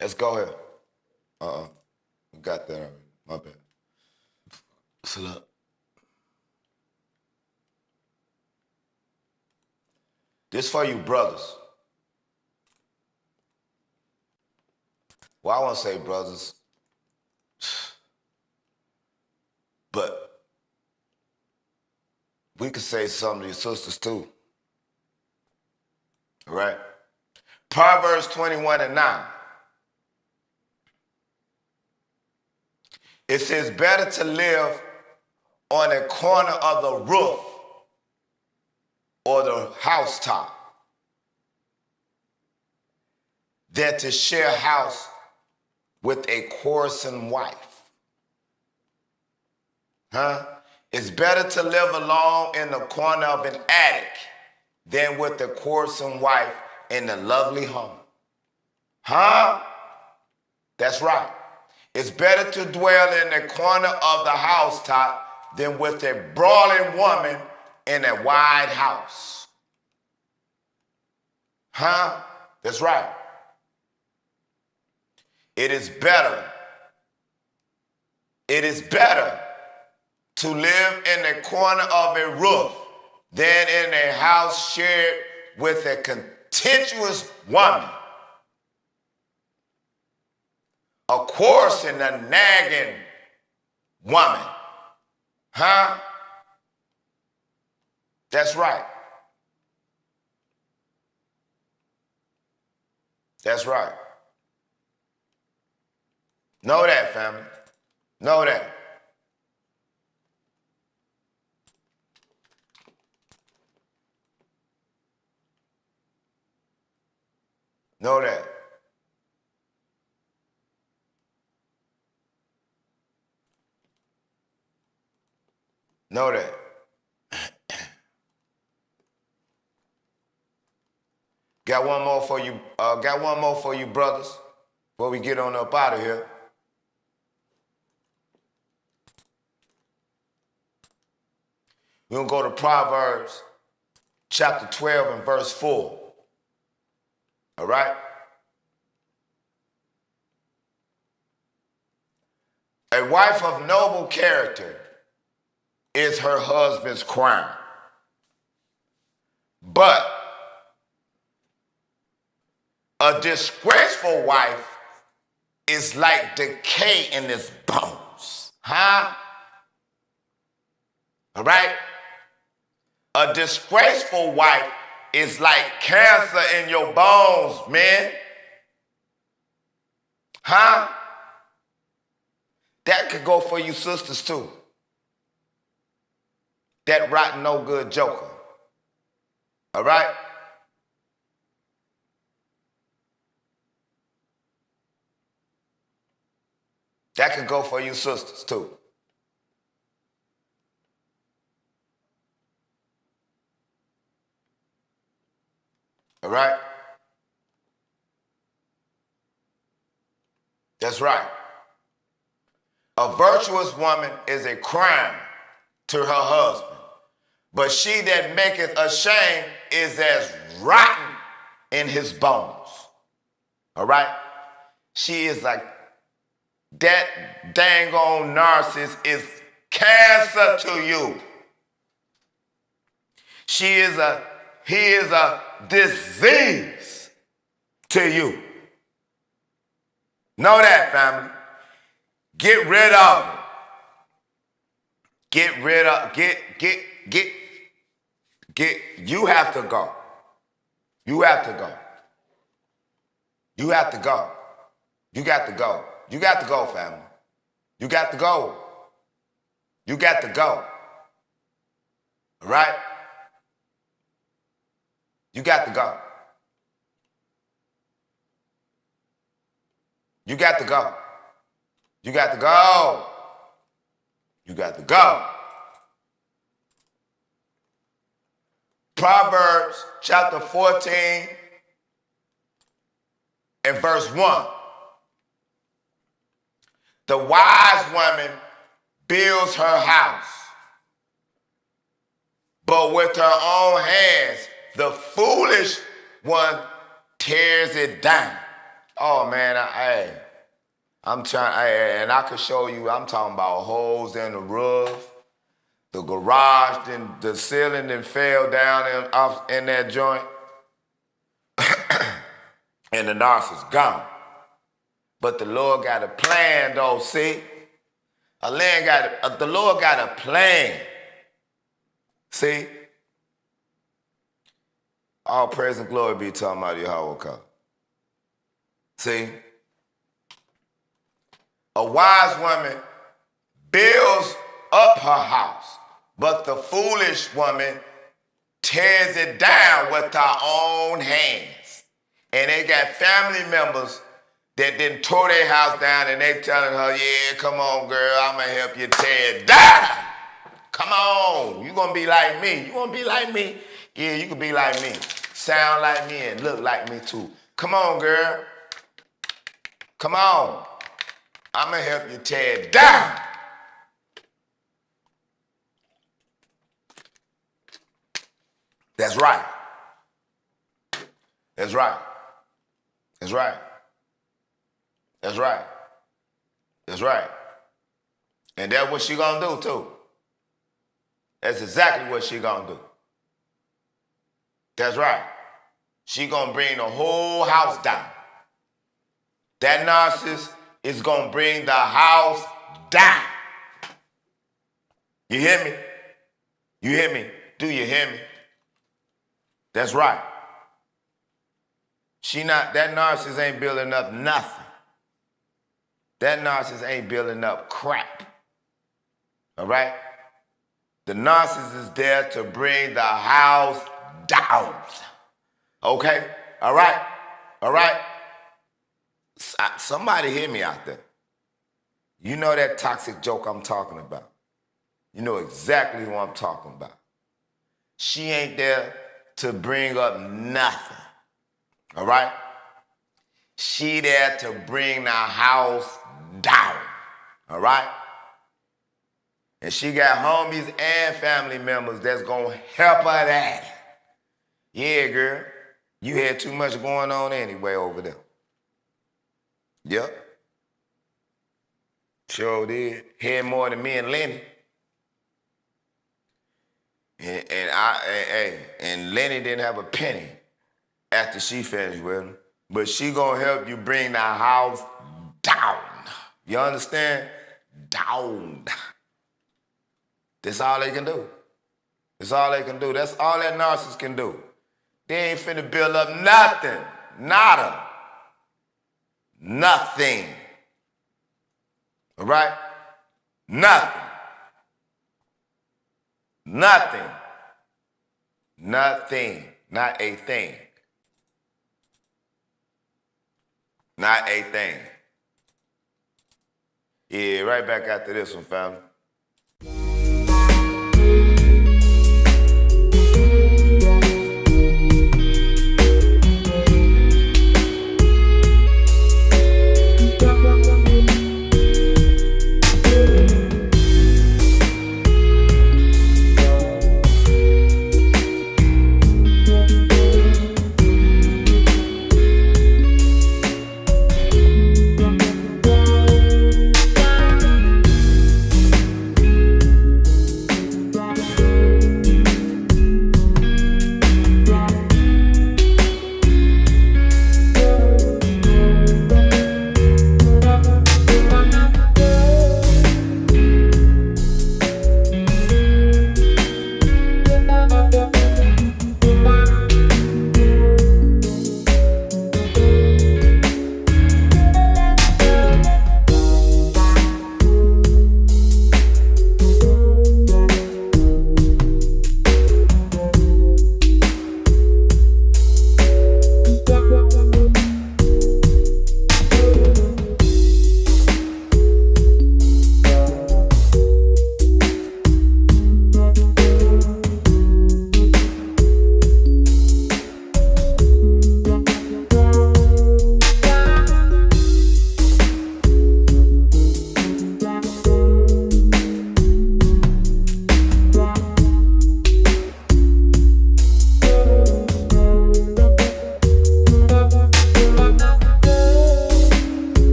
let's go here. We got that already. My bad. So look. This for you brothers. Well, I won't say brothers, but we could say something to your sisters too. All right? Proverbs 21:9. It says, better to live on a corner of the roof or the housetop than to share a house with a quarrelsome wife. It's better to live alone in the corner of an attic than with a quarrelsome wife in a lovely home. That's right. It's better to dwell in the corner of the housetop than with a brawling woman in a wide house. That's right. It is better to live in the corner of a roof than in a house shared with a contentious woman. A coarse and a nagging woman. That's right. That's right. Know that, family. Know that. Know that. Know that. Got one more for you. Got one more for you, brothers, before we get on up out of here. We're going to go to Proverbs chapter 12 and verse 4. All right? A wife of noble character is her husband's crown. But a disgraceful wife is like decay in his bones. All right? A disgraceful wife is like cancer in your bones, man. That could go for you sisters too. That rotten, no good joker. All right? That could go for you sisters too. All right? That's right. A virtuous woman is a crown to her husband, but she that maketh ashamed is as rotten in his bones. All right? She is like that dang on narcissist is cancer to you. He is a disease to you. Know that, family. Get rid of it. You have to go. You have to go. You have to go. You got to go. You got to go, family. You got to go. You got to go. All right? You got to go. You got to go. You got to go. You got to go. Proverbs chapter 14 and verse 1. The wise woman builds her house, but with her own hands, the foolish one tears it down. Oh man, I'm trying, and I could show you, I'm talking about holes in the roof, the garage, then the ceiling then fell down in that joint, and the narcissist gone. But the Lord got a plan though, see? The Lord got a plan. See? All praise and glory be to Almighty Yahweh. See? A wise woman builds up her house, but the foolish woman tears it down with her own hands. And they got family members that didn't tore their house down and they telling her, yeah, come on, girl, I'm going to help you tear it down. Come on, you going to be like me. You want to be like me? Yeah, you can be like me. Sound like me and look like me too. Come on, girl. Come on. I'm going to help you tear it down. That's right. That's right. That's right. That's right. That's right. And that's what she gonna do too. That's exactly what she gonna do. That's right. She gonna bring the whole house down. That narcissist is gonna bring the house down. You hear me? You hear me? Do you hear me? That's right. That narcissist ain't building up nothing. That narcissist ain't building up crap. All right? The narcissist is there to bring the house down. Okay? All right? All right? Somebody hear me out there. You know that toxic joke I'm talking about. You know exactly what I'm talking about. She ain't there to bring up nothing. All right? She there to bring the house down. All right? And she got homies and family members that's gonna help her that. Yeah, girl. You had too much going on anyway over there. Yep. Sure did. Had more than me and Lenny. And Lenny didn't have a penny after she finished with him. But she gonna help you bring the house down. You understand? Down. That's all they can do. That's all they can do. That's all that narcissist can do. They ain't finna build up nothing. Nada. Nothing. All right? Nothing. Nothing. Nothing. Not a thing. Not a thing. Yeah, right back after this one, family.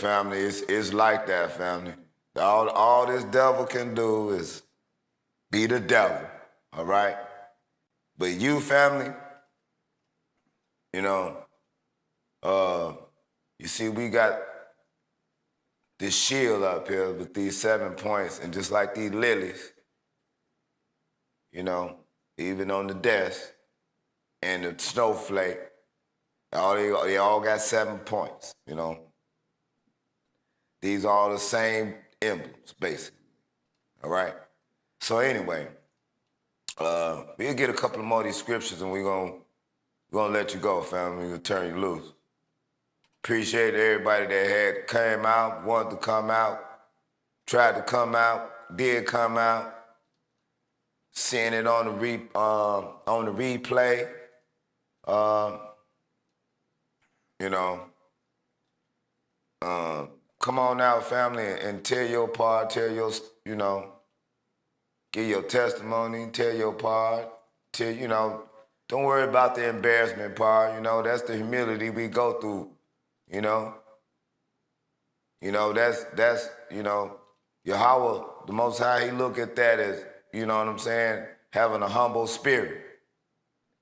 family, it's like that, family. All this devil can do is be the devil, all right? But you, family, you know, you see, we got this shield up here with these 7 points, and just like these lilies, you know, even on the desk and the snowflake, they all got 7 points, you know. These are all the same emblems, basically, all right? So anyway, we'll get a couple more of these scriptures and we're gonna let you go, family. We'll turn you loose. Appreciate everybody that had came out, wanted to come out, tried to come out, did come out, seeing it on the replay. You know, come on out, family, and tell your part, tell your, you know, give your testimony, tell your part, you know, don't worry about the embarrassment part, you know, that's the humility we go through, you know. You know, that's, you know, Yahweh, the Most High, he look at that as, you know what I'm saying, having a humble spirit.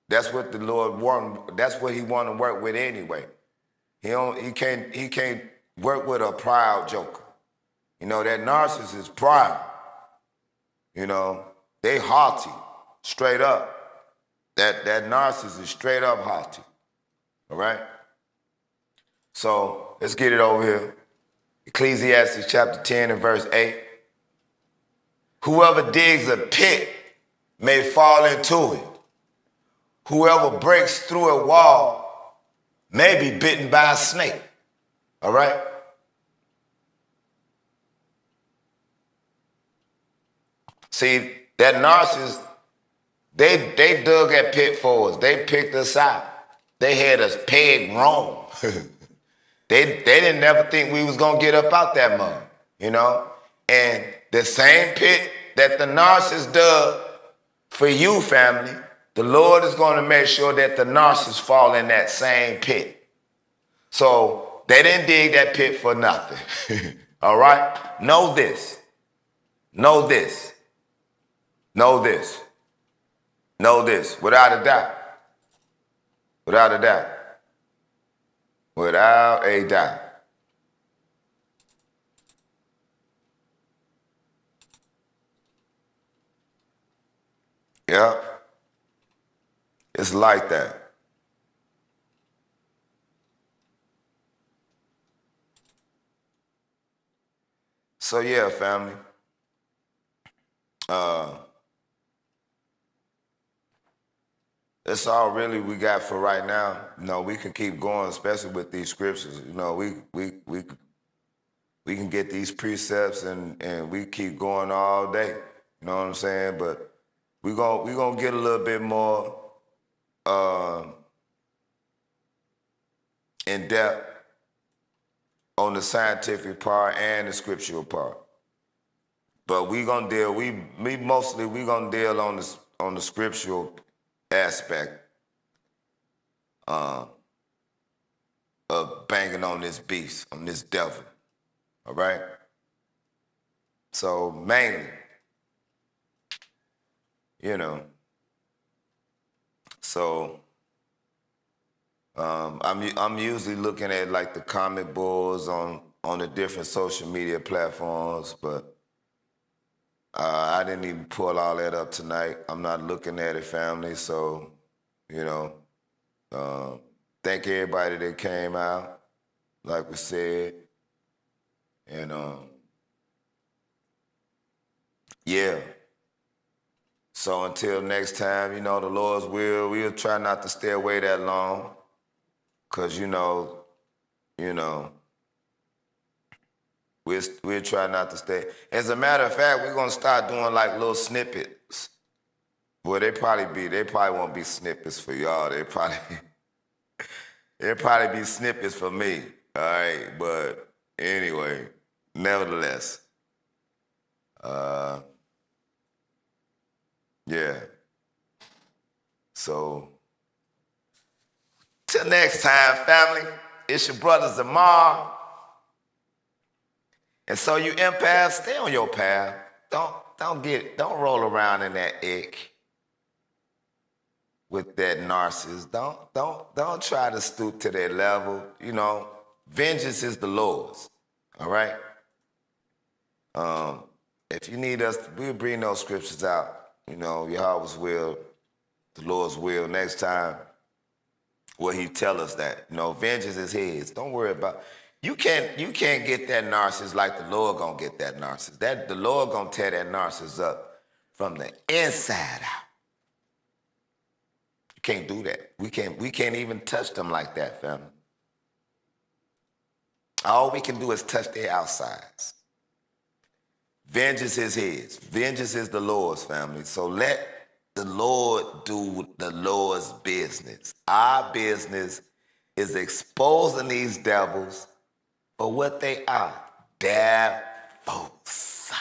That's what the Lord want, that's what he want to work with anyway. He can't work with a proud joker. You know, that narcissist is proud. You know, they haughty, straight up. That narcissist is straight up haughty. All right? So let's get it over here. Ecclesiastes chapter 10 and verse 8. Whoever digs a pit may fall into it. Whoever breaks through a wall may be bitten by a snake. All right? See, that narcissist, they dug that pit for us. They picked us out. They had us pegged wrong. They didn't never think we was gonna get up out that mud, you know? And the same pit that the narcissist dug for you, family, the Lord is gonna make sure that the narcissist fall in that same pit. So they didn't dig that pit for nothing. All right? Know this. Know this. Know this. Know this. Without a doubt. Without a doubt. Without a doubt. Yeah. It's like that. So yeah, family. That's all really we got for right now. You know, we can keep going, especially with these scriptures. You know, we can get these precepts and we keep going all day. You know what I'm saying? But we gonna get a little bit more in depth on the scientific part and the scriptural part. But we gonna deal. We gonna deal on the scriptural aspect of banging on this beast, on this devil. All right? So mainly, you know, so I'm usually looking at like the comment boards on the different social media platforms, but I didn't even pull all that up tonight. I'm not looking at it, family. So, you know, thank everybody that came out, like we said. And, yeah. So until next time, you know, the Lord's will, we'll try not to stay away that long. Because, you know, we'll try not to stay. As a matter of fact, we're going to start doing like little snippets. Well, they probably won't be snippets for y'all. They'll probably be snippets for me. All right. But anyway, nevertheless, yeah. So, till next time, family, it's your brother Zamar. And so you empaths, stay on your path. Don't roll around in that ick with that narcissist. Don't try to stoop to their level. You know, vengeance is the Lord's. All right? If you need us, we'll bring those scriptures out. You know, Yahweh's will, the Lord's will. Next time, will He tell us that? You know, vengeance is His. Don't worry about. You can't get that narcissist like the Lord gonna get that narcissist. The Lord gonna tear that narcissist up from the inside out. You can't do that. We can't even touch them like that, family. All we can do is touch their outsides. Vengeance is His. Vengeance is the Lord's, family. So let the Lord do the Lord's business. Our business is exposing these devils for what they are. Devils.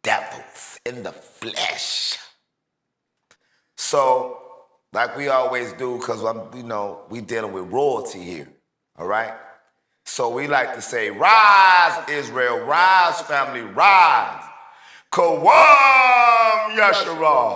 Devils in the flesh. So, like we always do, because we dealing with royalty here. All right? So we like to say, rise, Israel, rise, family, rise. Kawam Yasharah.